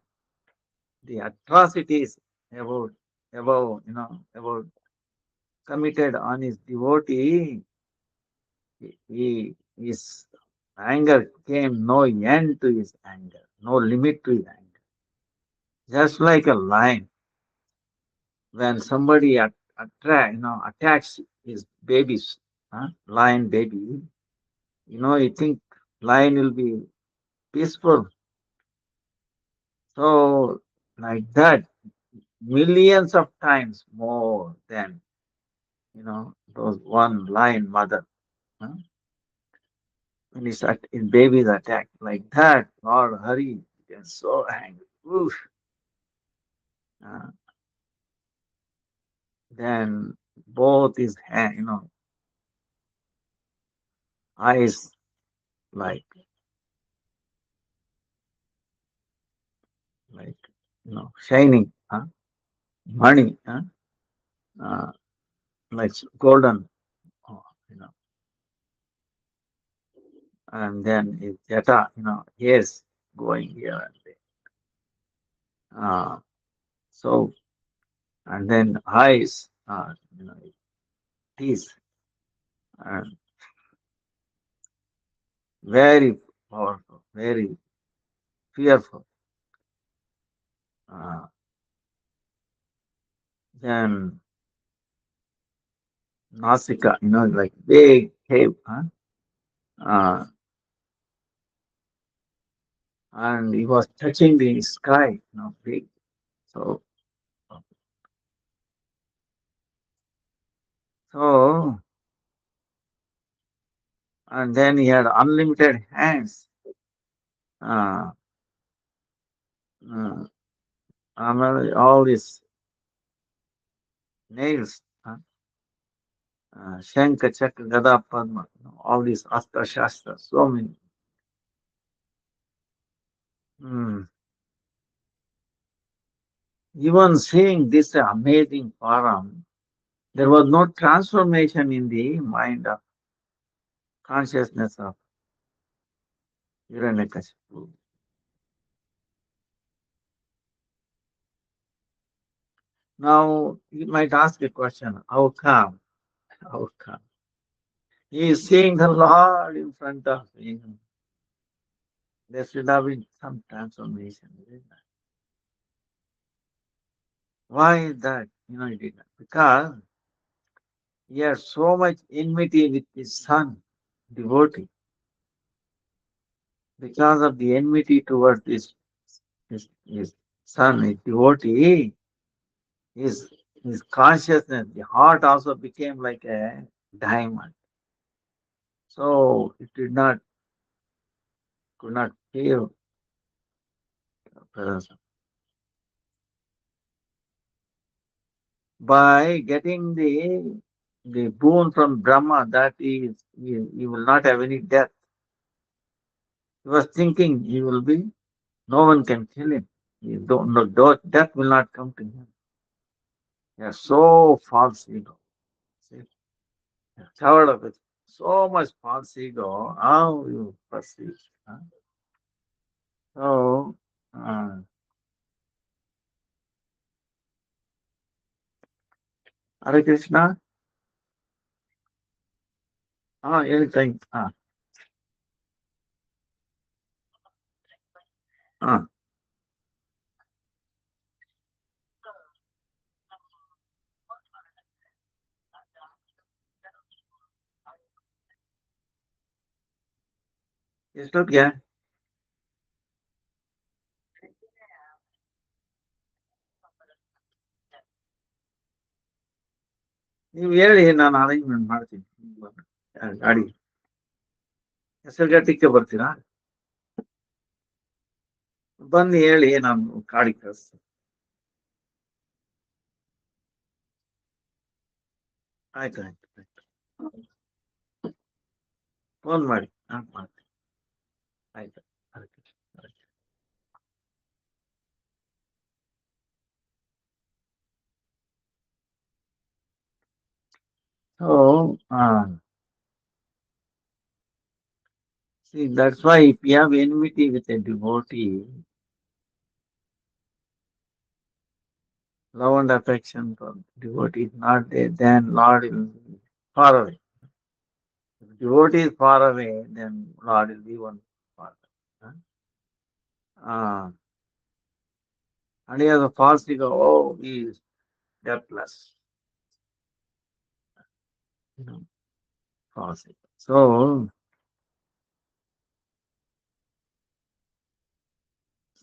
the atrocities about, about committed on his devotee, his anger came no end to his anger, no limit to his anger. Just like a lion, when somebody attacks his babies, lion baby, you think lion will be peaceful. So like that, millions of times more than those one lion mother. Huh? When his baby is attacked like that, Lord Hari is so angry. Oof. Uh, then both his hand, eyes like like shining, money, uh, like golden, uh, you know, and then his jeta, ears going here and there. So and then eyes, teeth, and very powerful, very fearful. Uh, then Nasika, like big cave, uh, and he was touching the sky, big. So, so, and then he had unlimited hands, uh, uh, all these nails, Shanka, Chakra, Gada, Padma, all these Astra Shastra, so many. Hmm. Even seeing this amazing param, there was no transformation in the mind of consciousness of Hiranyakashipu. Now, you might ask a question, how come? How come? He is seeing the Lord in front of him. There should have been some transformation. Isn't it? Why is that? He did not. Because he had so much enmity with his son, devotee. Because of the enmity towards his son, his devotee, his consciousness, the heart also became like a diamond. So it did not could not feel the presence. By getting the boon from Brahma, that is, he will not have any death. He was thinking he will be, no one can kill him. He don't, no, death will not come to him. He has so false ego. See, covered up with so much false ego. How you perceive? Huh? So, uh, Hare Krishna, anything. Ah, ಎಷ್ಟೊತ್ತಿಗೆ ನೀವು ಹೇಳಿ ನಾನು arrangement ಮಾಡ್ತೀನಿ ಗಾಡಿ ಹೆಸರುಘಟ್ಟಕ್ಕೆ ಬರ್ತೀರಾ ಬಂದು ಹೇಳಿ ನಾನು ಗಾಡಿ ಕಳಿಸ್ತೀನಿ ಆಯ್ತು ಆಯ್ತು ಆಯ್ತು ಫೋನ್ ಮಾಡಿ ನಾನು ಮಾಡ್ತೀನಿ ಆಯ್ತು ಆಯ್ತು ಆಯ್ತು So, see, that's why if you have enmity with a devotee, love and affection for devotee is not there, then Lord will be far away. If devotee is far away, then Lord will be one far away. Huh? And he has a false ego, oh, he is deathless. You know, false ego.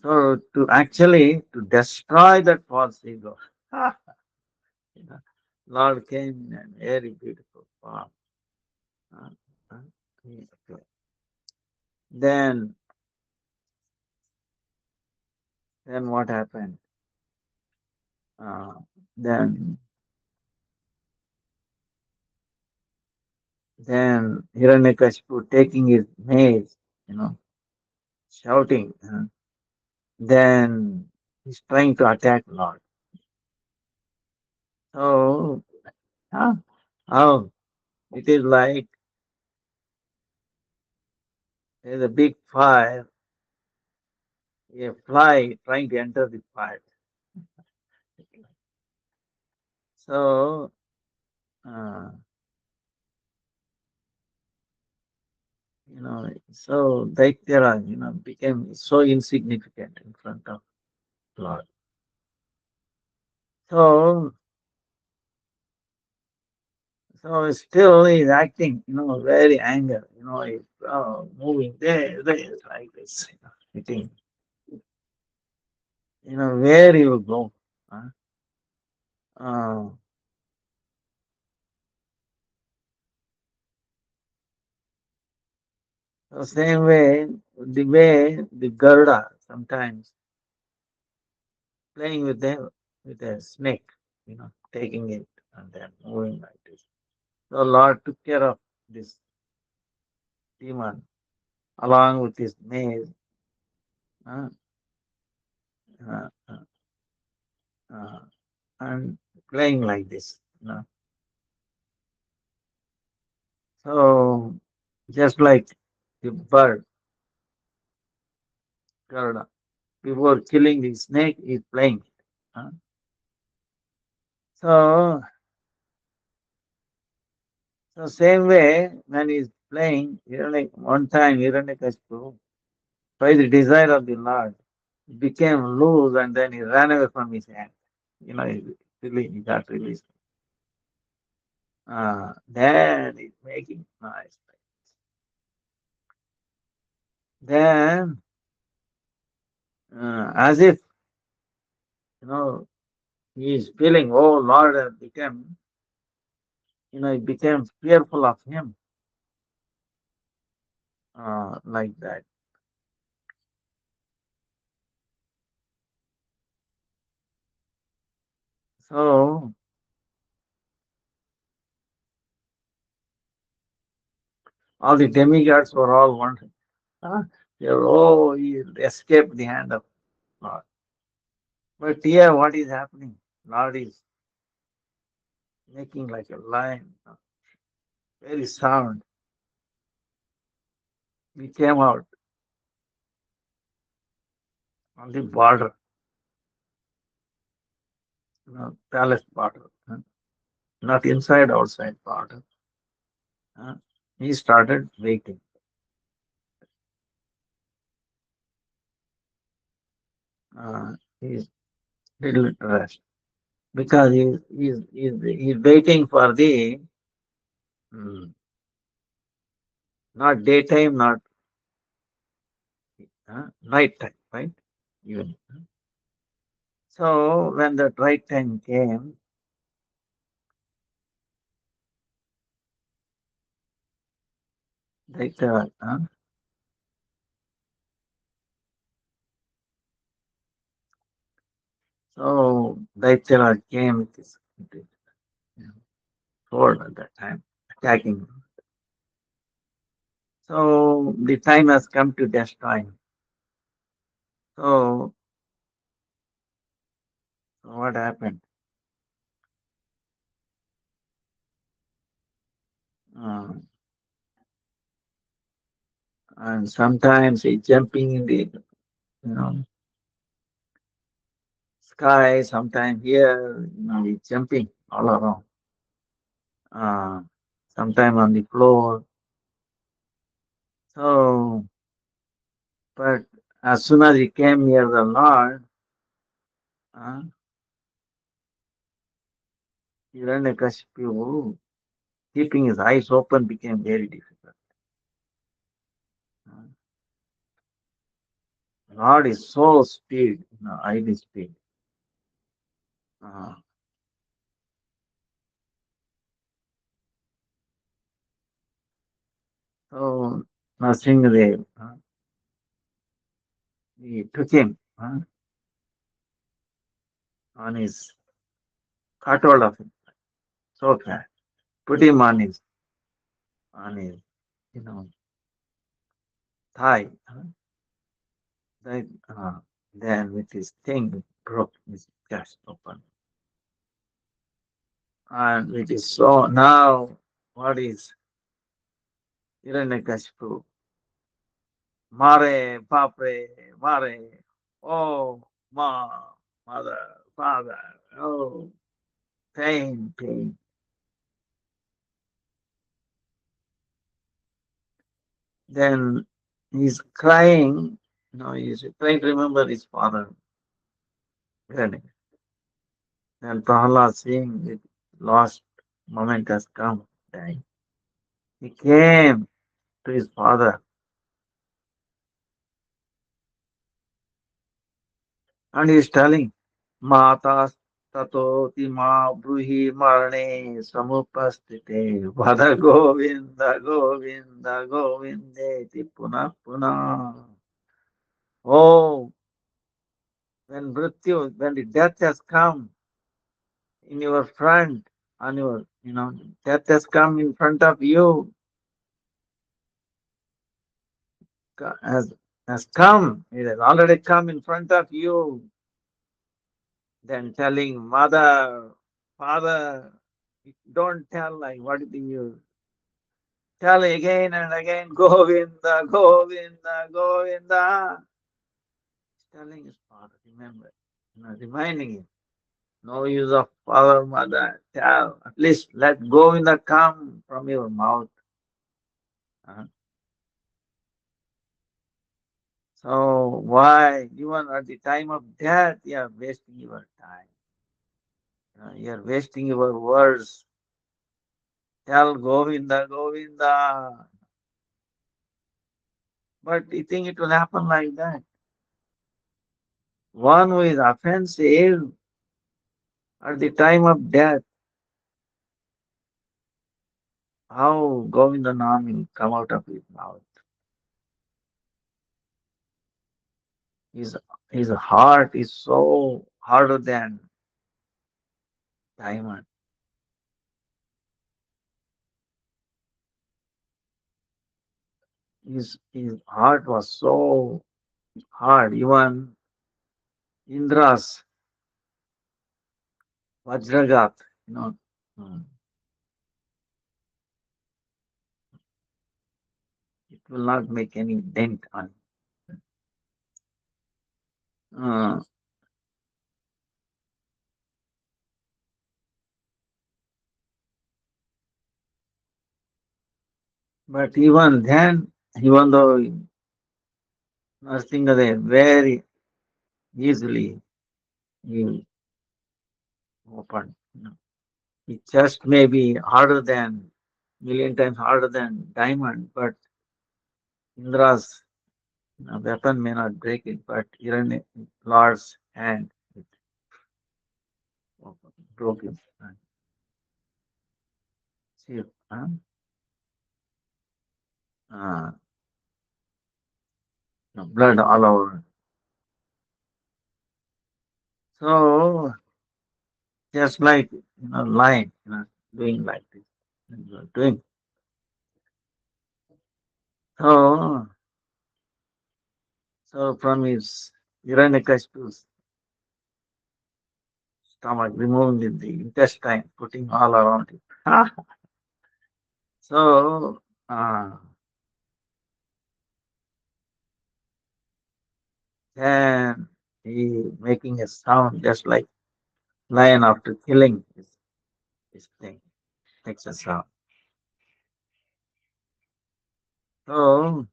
So to actually to destroy that false ego, you know, Lord came in a very beautiful form. Uh, uh, okay. Then, then what happened? Uh, then, then Hiranyakashipu taking his mace, you know, shouting. Then he's trying to attack Lord. So, uh, how it is like there's a big fire, a fly trying to enter the fire. So, uh, so Daityara, became so insignificant in front of Lord. So, so still he's acting, very anger, he's moving there, like this, hitting, where he will go. Huh? Uh, the same way the Garuda sometimes playing with a snake, taking it and then moving like this. So Lord took care of this demon along with his maze, uh, uh, uh, uh, and playing like this. So just like the bird, Garuda, before killing the snake, is playing. uh. So, so same way when he's playing, like one time Hiranyakashipu, by the desire of the Lord, he became loose and then he ran away from his hand. He got released. Then he's making noise. Then, as if, he is feeling, oh Lord has become He became fearful of him, like that. So all the demigods were all wondering, huh? He escaped the hand of Lord. But here, what is happening? Lord is making like a lion, very sound. He came out on the border, palace border, not inside, outside border. Uh, he started waiting. He didn't rest because he's waiting for the mm, not daytime, not night time, right? Even so, when the right time came, like so Daitya came with his sword at that time, attacking. So the time has come to destroy him. So what happened? Uh, and sometimes he jumping in the know sky. Sometimes here, he's jumping all around. Uh, Sometimes on the floor. So, but as soon as he came near the Lord, uh, Hiranyakashipu, keeping his eyes open became very difficult. Uh, Lord is so speed, highly speed. Uh, so Nrsimhadev, he took him on his caught hold of him so fast, put him on his you know thigh. Then, then with his thing broke his chest open, and it is so now. What is Hiranyakashipu? Mare, papre, mare. Oh, mother, father. Oh, pain, pain. Then he's crying. He's trying to remember his father. Hiranyakashipu. Then Prahlad seeing the last moment has come. Dying. He came to his father and he's telling, Mata tatoti ma bruhi marne samupastite vada govinda govinda govindeti puna puna. Oh, when the death has come in your front, on your, death has come in front of you, has come, it has already come in front of you, then telling mother, father, don't tell like what do you tell again and again, Govinda, Govinda, Govinda. Telling his father, remember, reminding him, no use of father, mother, tell, at least let Govinda come from your mouth. uh. So why, even at the time of death, you are wasting your time. You are wasting your words. Tell Govinda, Govinda. But you think it will happen like that? One who is offensive at the time of death, how Govinda Nam will come out of his mouth. His, his heart is so harder than diamond. His heart was so hard. Even Indra's Vajragat, you know, mm, it will not make any dent on. Uh, but even then, even though Nrsimha very easily he opened. You know. It just may be harder than million times harder than diamond, but Indra's weapon may not break it, but Hiran Lord's hand it broke it. See, uh, blood all over. So just like lion, doing like this, doing. So from his Hiranyakashipu's stomach, removing the intestine, putting all around it. So then he making a sound just like lion after killing this thing makes a sound. So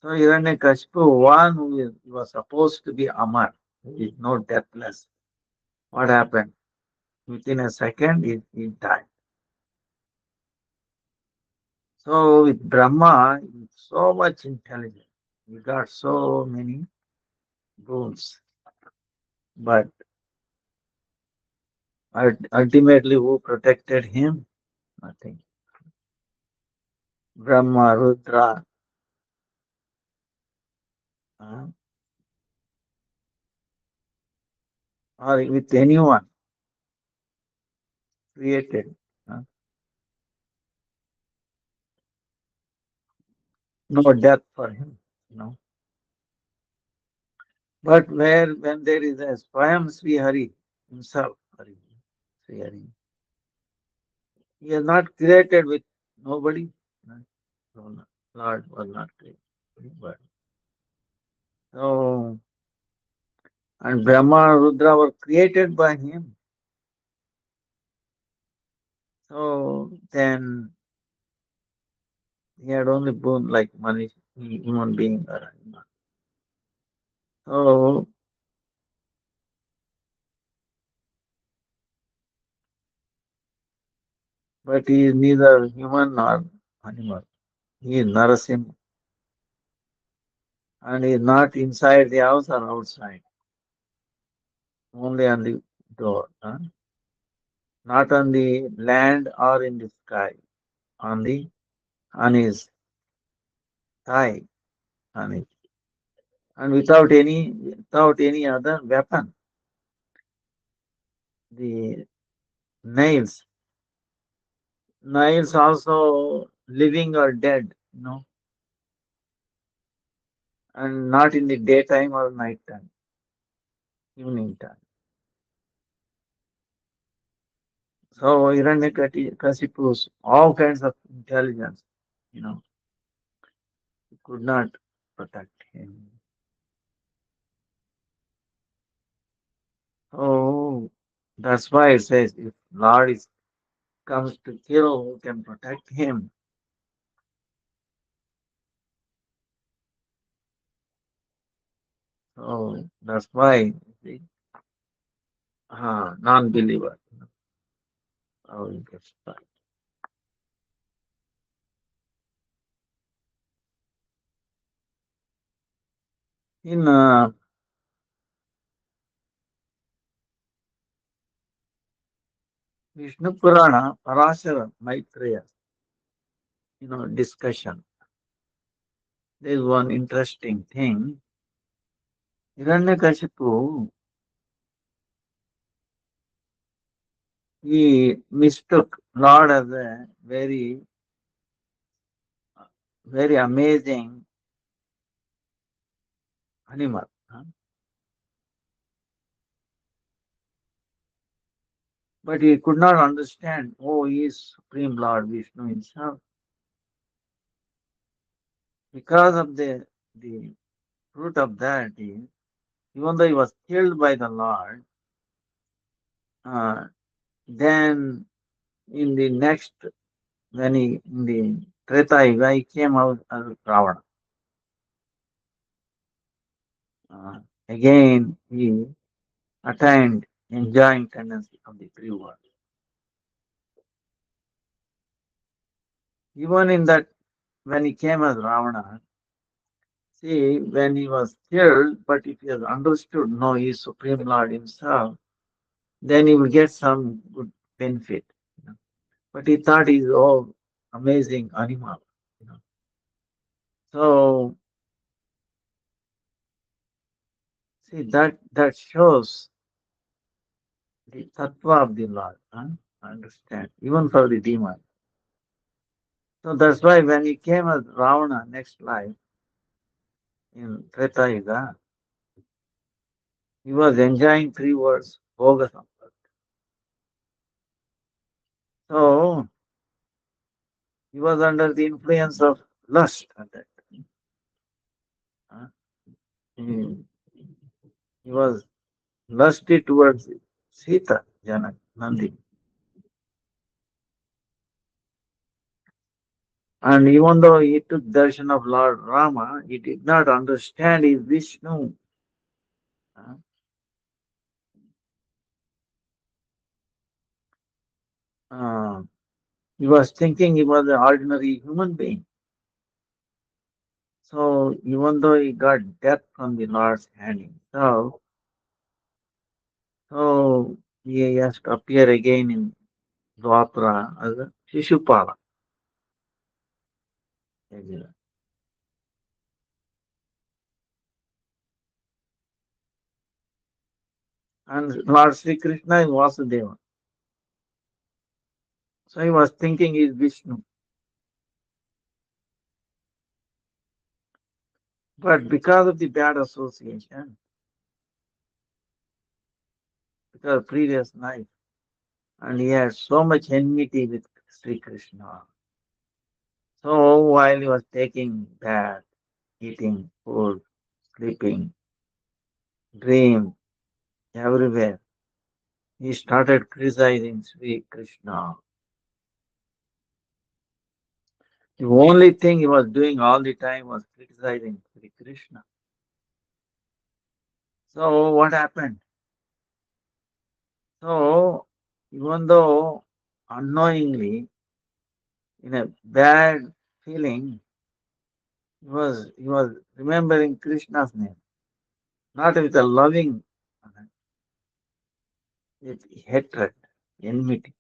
Hiranyakashipu, one was supposed to be Amar, who is no deathless. What happened? Within a second, he died. So with Brahma, with so much intelligence, he got so many boons. But ultimately, who protected him? Nothing. Brahma, Rudra, uh, or with anyone created. uh, no death for him. You know. But when there is a Swayam Sri Hari himself, Sri Hari, he is not created with nobody. uh, So Lord was not created. But, so and Brahma and Rudra were created by him. So then he had only boon like money, human being or animal. So, but he is neither human nor animal. He is Narasimha and he is not inside the house or outside, only on the door, not on the land or in the sky, on the on his thigh, on it, and without any other weapon. The nails, nails also living or dead, and not in the daytime or night time, evening time. So Hiranyakashipu's all kinds of intelligence, you know, could not protect him. So that's why it says if Lord comes to kill, who can protect him? So that's why the non-believer, how he gets stuck. In Vishnu Purana, Parashara, Maitreya, discussion. There is one interesting thing. Hiranyakashipu, he mistook Lord as a very amazing animal. But he could not understand, oh, he is Supreme Lord Vishnu himself. Because of the fruit of that is, even though he was killed by the Lord, uh, then in the next, when he, in the Treta Yuga, he came out as Ravana. Uh, Again, he attained enjoying tendency of the three worlds. Even in that, when he came as Ravana, see, when he was killed, but if he has understood, no, he is Supreme Lord himself, then he will get some good benefit. You know. But he thought he's all amazing animal. You know. So see that shows the tattva of the Lord. Huh? Understand? Even for the demon. So that's why when he came as Ravana next life in Treta Yuga, he was enjoying three words, Bhoga Sampada. So he was under the influence of lust at that time. Huh? He, he was lusty towards Sita, Janak, Nandi. And even though he took darshan of Lord Rama, he did not understand his Vishnu. Uh, uh, he was thinking he was an ordinary human being. So even though he got death from the Lord's hand himself, so he has to appear again in Dwapara as a Shishupala. And Lord Sri Krishna is Vasudeva. So he was thinking he is Vishnu. But because of the bad association, because of previous life, and he had so much enmity with Sri Krishna. So while he was taking bath, eating food, sleeping, dream, everywhere, he started criticizing Sri Krishna. The only thing he was doing all the time was criticizing Sri Krishna. So what happened? So even though unknowingly, in a bad feeling, he was remembering Krishna's name, not with a loving, with hatred, enmity.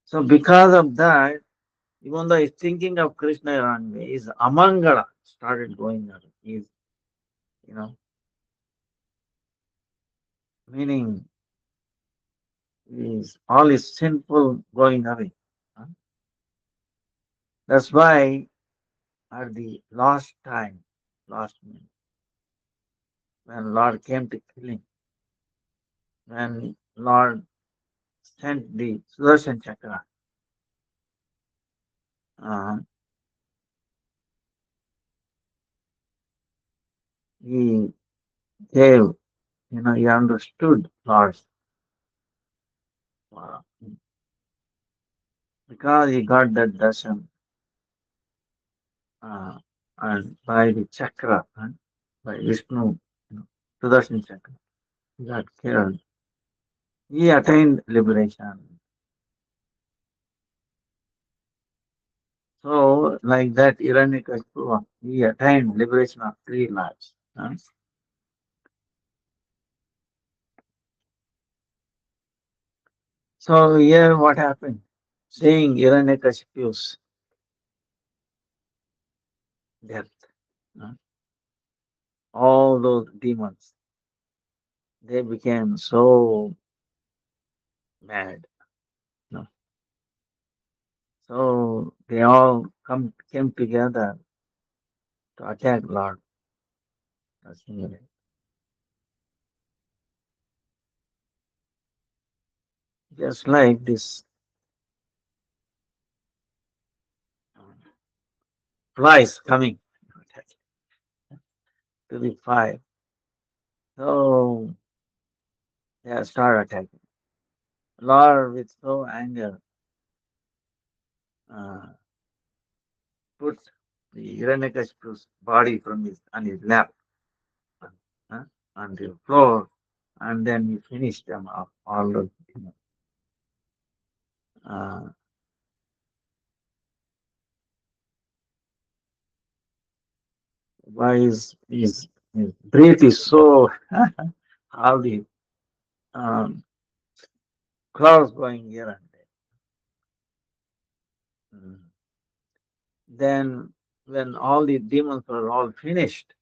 So because of that, even though he's thinking of Krishna wrong way, his amangala started going on. He's, you know, meaning is all is sinful going away. Huh? That's why at the last time, last minute, when Lord came to kill him, when Lord sent the Sudarshan Chakra, uh, he gave, he understood Lord's uh, because he got that darshan uh, and by the chakra, by Vishnu, Sudarshan Chakra, he got killed. He attained liberation. So, like that, Hiranyakashipu, he attained liberation of three lives. So here what happened? Seeing Hiranyakashipu's death, uh, all those demons, they became so mad. No. So they all came together to attack Lord Narasimha. Just like this flies coming to the fire. So they start attacking. Lord with so anger uh, put the Hiranyakashipu's body from his on his lap uh, on the floor, and then he finished them off all the uh, why his breath is so how the um, clouds going here and there. Mm. Then when all the demons were all finished,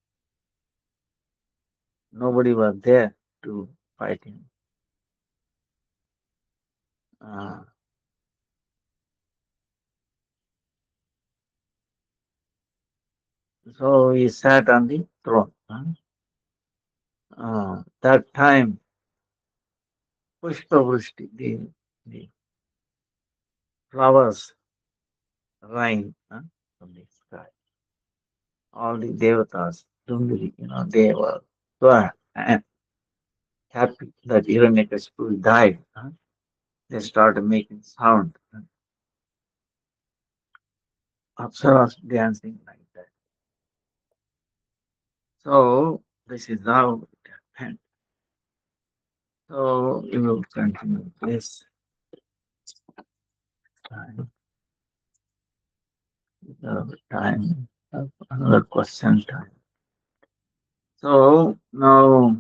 nobody was there to fight him. Uh, so he sat on the throne. That time, Pushpa Vrishti, the flowers rain from the sky. All the devatas, Dundari, they were so happy that Hiranyakashipu died. They started making sound, apsaras dancing like that. So this is how it happened. So we will continue this time. Time, another question time. So now,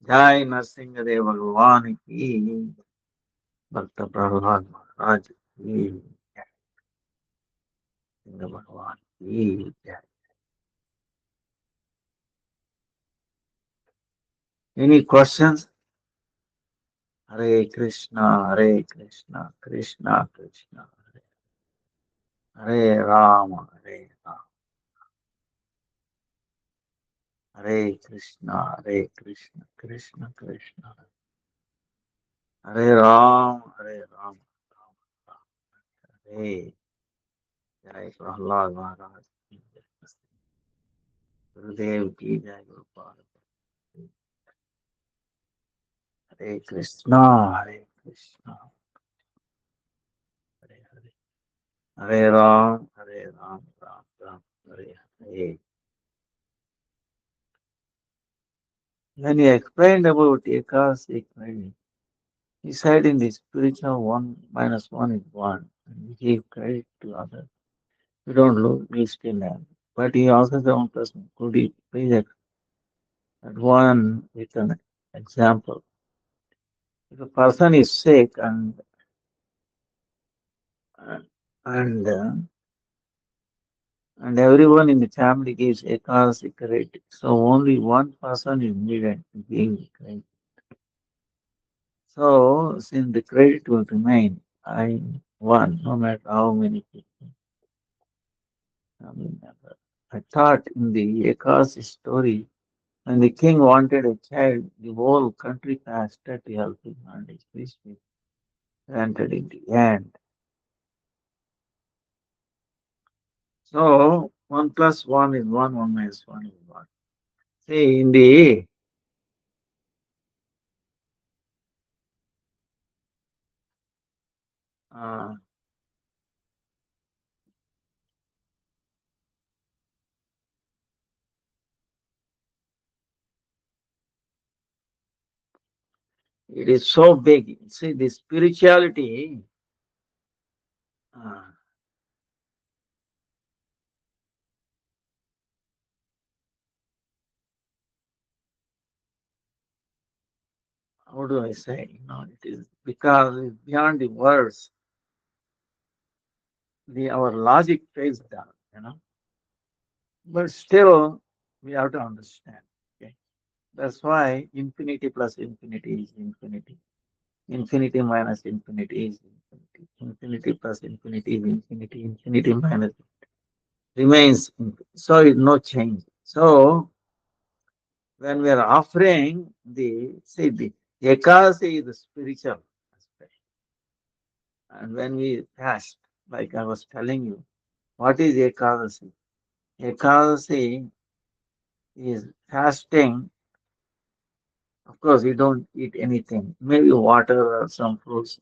Jai Nrsimhadev Bhagavan ki, Bhakta Prahlad Maharaj ki, Nrsimha Bhagavan ki. Jai. Any questions? Hare Krishna, Hare Krishna, Krishna Krishna, Hare Rama, Hare Rama, Hare Krishna, Hare Krishna, Krishna Krishna, Hare Rama, Hare Rama, Rama Rama, Hare Jai Prahlad Maharaj ki Jai. Gurudev ki Jai Gurupad. Hare Krishna, Hare Krishna, Hare Hare. Hare Ram, Hare Ram, Ram Ram, Hare Hare. When he explained about Ekasi credit, he said in the spiritual one minus one is one. And we give credit to others. We don't lose, we still have. But he also said one person, could he please that one with an example? If a person is sick uh, and uh, and everyone in the family gives Ekasi credit, so only one person is needed to give the credit. So, since the credit will remain, I won, no matter how many people come in. I thought in the Ekasi story, when the king wanted a child, the whole country fasted to help him, and his wish was granted in the end. So, 1 plus 1 is 1, 1 minus 1 is 1. See, in the uh, it is so big. See, the spirituality, uh, how do I say? It is because it's beyond the words. Our logic fails down. But still, we have to understand. Okay, that's why infinity plus infinity is infinity. Infinity minus infinity is infinity. Infinity plus infinity is infinity. Infinity minus remains. So no change. So when we are offering the ekasi is the spiritual aspect. And when we fast, like I was telling you, what is ekadasi? Ekadasi is fasting. Of course, we don't eat anything. Maybe water or some fruits,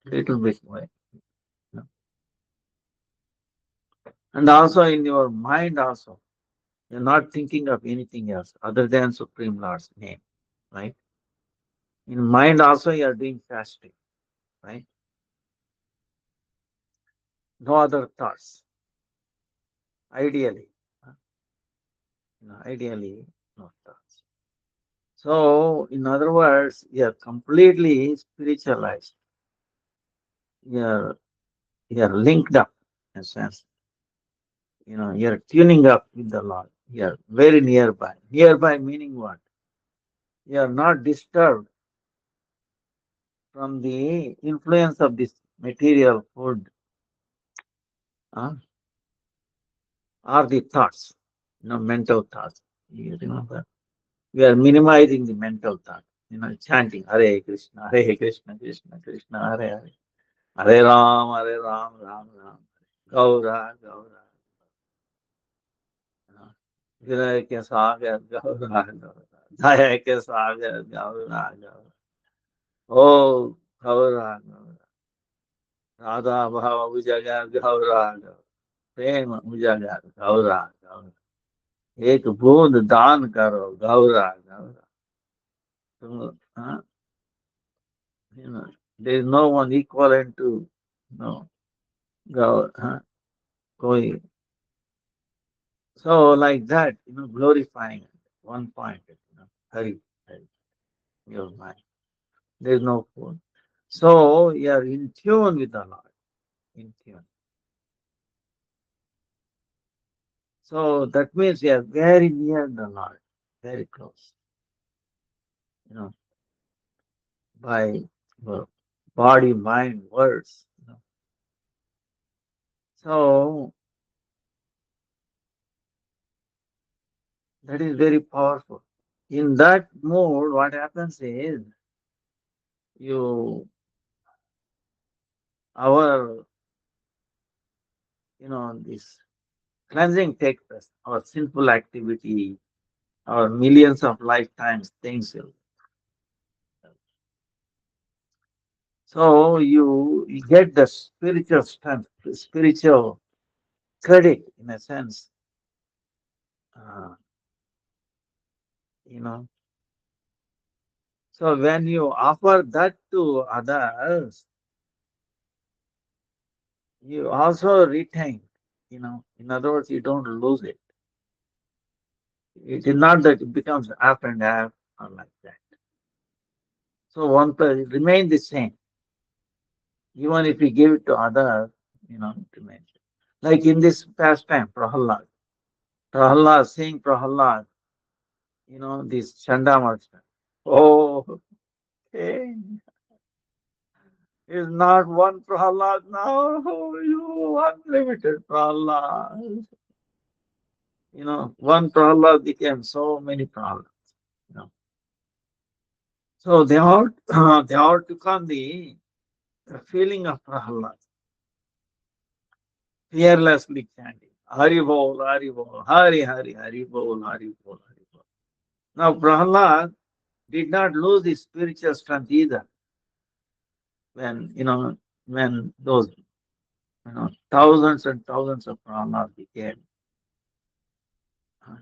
little bit more. You know. And also in your mind also, you're not thinking of anything else other than Supreme Lord's name, right? In mind also you are doing fasting, right? No other thoughts. Ideally, uh, ideally, no thoughts. So, in other words, you're completely spiritualized. You're you're linked up in a sense. You're tuning up with the Lord. You're very nearby. Nearby meaning what? You're not disturbed from the influence of this material food, uh, or the thoughts, mental thoughts. You remember? We are minimizing the mental thought, chanting Hare Krishna, Krishna Krishna, Hare Hare, Hare Ram, Ram Ram, Gaura, Gaura, Vinay ke Sagar, Gaura, Gaura, Daya ke Sagar, Gaura, Gaura, Oh, Gaura, Gaura, Radha Bhava Ujagar, Gaura, Gaura, Prema Ujagar, Gaura, Gaura, एक बूंद दान करो गौरा गौरा तुम there is no one equivalent to no God. Huh? Koi. So like that, glorifying one point, Hari, Hari, your mind. There is no food. So you are in tune with the Lord, in tune. So that means you are very near the Lord, very close, you know, by body, mind, words. So that is very powerful. In that mode, what happens is you our this cleansing takes place, our sinful activity, our millions of lifetimes things. So you get the spiritual strength, spiritual credit in a sense. Uh, you know. So when you offer that to others, you also retain. In other words, you don't lose it. It is not that it becomes half and half or like that. So one person remain the same. Even if we give it to others, it remains. Like in this pastime, Prahalad. Prahalad, seeing Prahalad, this Chandamarcha. Oh, okay. Is not one Prahalad now. You unlimited Prahalad. One Prahalad became so many Prahalads. You know. So they all they all took on the feeling of Prahalad, fearlessly chanting. Hari Bol, Hari Bol, Hari Hari, Hari Bol, Hari Bol, Hari Bol. Now Prahalad did not lose his spiritual strength either when when those thousands and thousands of Prahalad became. uh,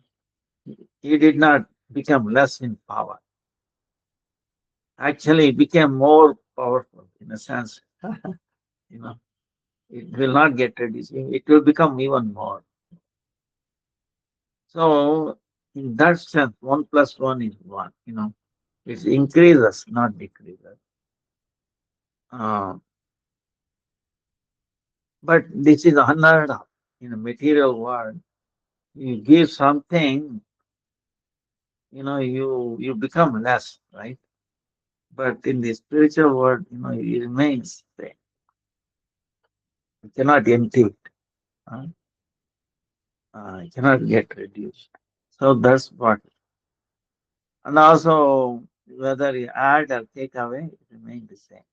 He did not become less in power. Actually, he became more powerful in a sense. you know, it will not get reduced. It will become even more. So, in that sense, one plus one is one. It increases, not decreases. Uh, but this is unheard of in a material world. You give something, you become less, right? But in the spiritual world, it remains same. You cannot empty it. Huh? It cannot get reduced. So that's what. And also, whether you add or take away, it remains the same.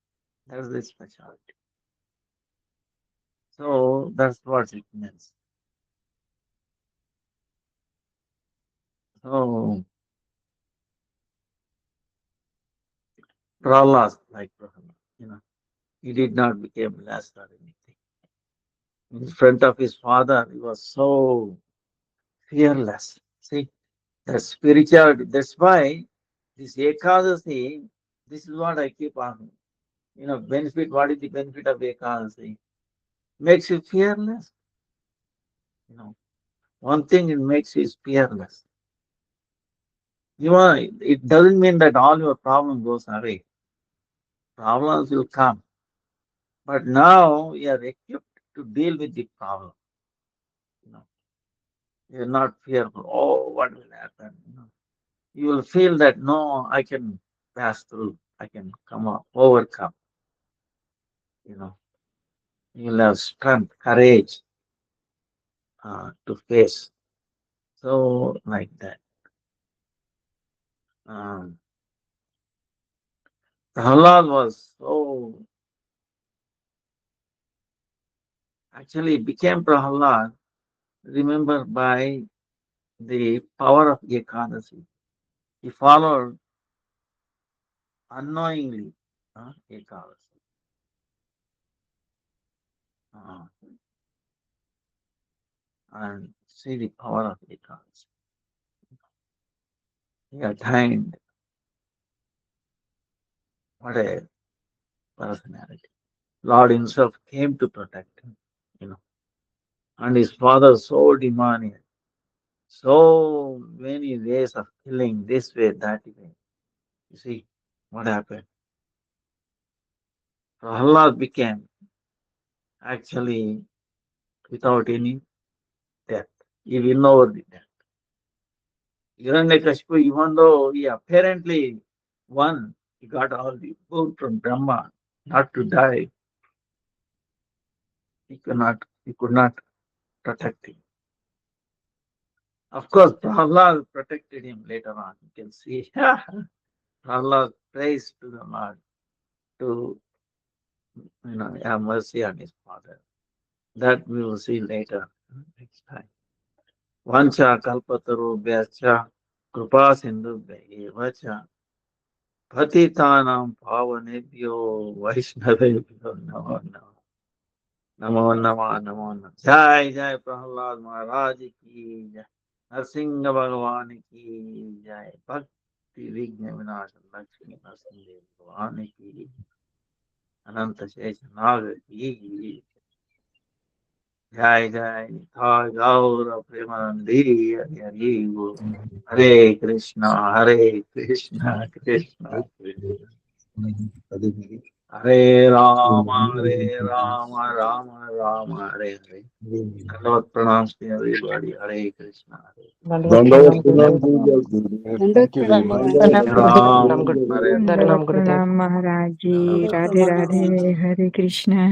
That's the specialty. So that's what it means. So Prahlad, like Prahlad, he did not become less or anything. In front of his father, he was so fearless. See, that spirituality. That's why this Ekadasi, this is what I keep on, benefit. What is the benefit of Ekadasi? Makes you fearless. You know, one thing it makes you is fearless. It doesn't mean that all your problem goes away. Problems will come, but now you are equipped to deal with the problem. You know, you're not fearful. Oh, what will happen? You will feel that no, I can pass through. I can come up, overcome. You know, you'll have strength, courage to face. So like that. Um, Prahlad was so actually became Prahlad. Remember by the power of Ekadasi. He followed unknowingly Ekadasi. Uh, and see the power of Ekadasi. He attained what a personality. Lord himself came to protect him, you know, and his father so demanded, so many ways of killing, this way, that way. You see what happened? Prahlad became actually without any death. He win over the death. Hiranyakashipu, even though he apparently won, he got all the boon from Brahma not to die. He could not protect him. Of course, Prahlad protected him later on. You can see Prahlad prays to the Lord to have mercy on his father. That we will see later next time. Vancha kalpatarubhyascha kripa sindhubhya cha patitanam pavanebhyo vaishnavebhyo namo namo. नमो नमः नमो नमः जय जय प्रहलाद महाराज की जय नरसिंह भगवान की जय भक्ति विघ्न विनाश लक्ष्मी नरसिंह भगवान की अनंत शेष नाग की जय जय निताय गौर प्रेमानंदी हरि हरि बोल हरे कृष्णा कृष्ण कृष्ण हरे हरे राम राम राम हरे हरे धन्यवाद प्रणाम to everybody. Hare Krishna. Hare Dandavad Dandavad pranam Pranam Gurudev. Gurudev. Thank दंडोत you very प्रणाम much. महाराज Krishna. जी। Dandavad Gurudev. Ram. Pranam Gurudev. Hare Dandavad दंडोत Gurudev. प्रणाम महाराज जी। Ram. Radhe Dandavad Radhe. Gurudev. हरे कृष्णा।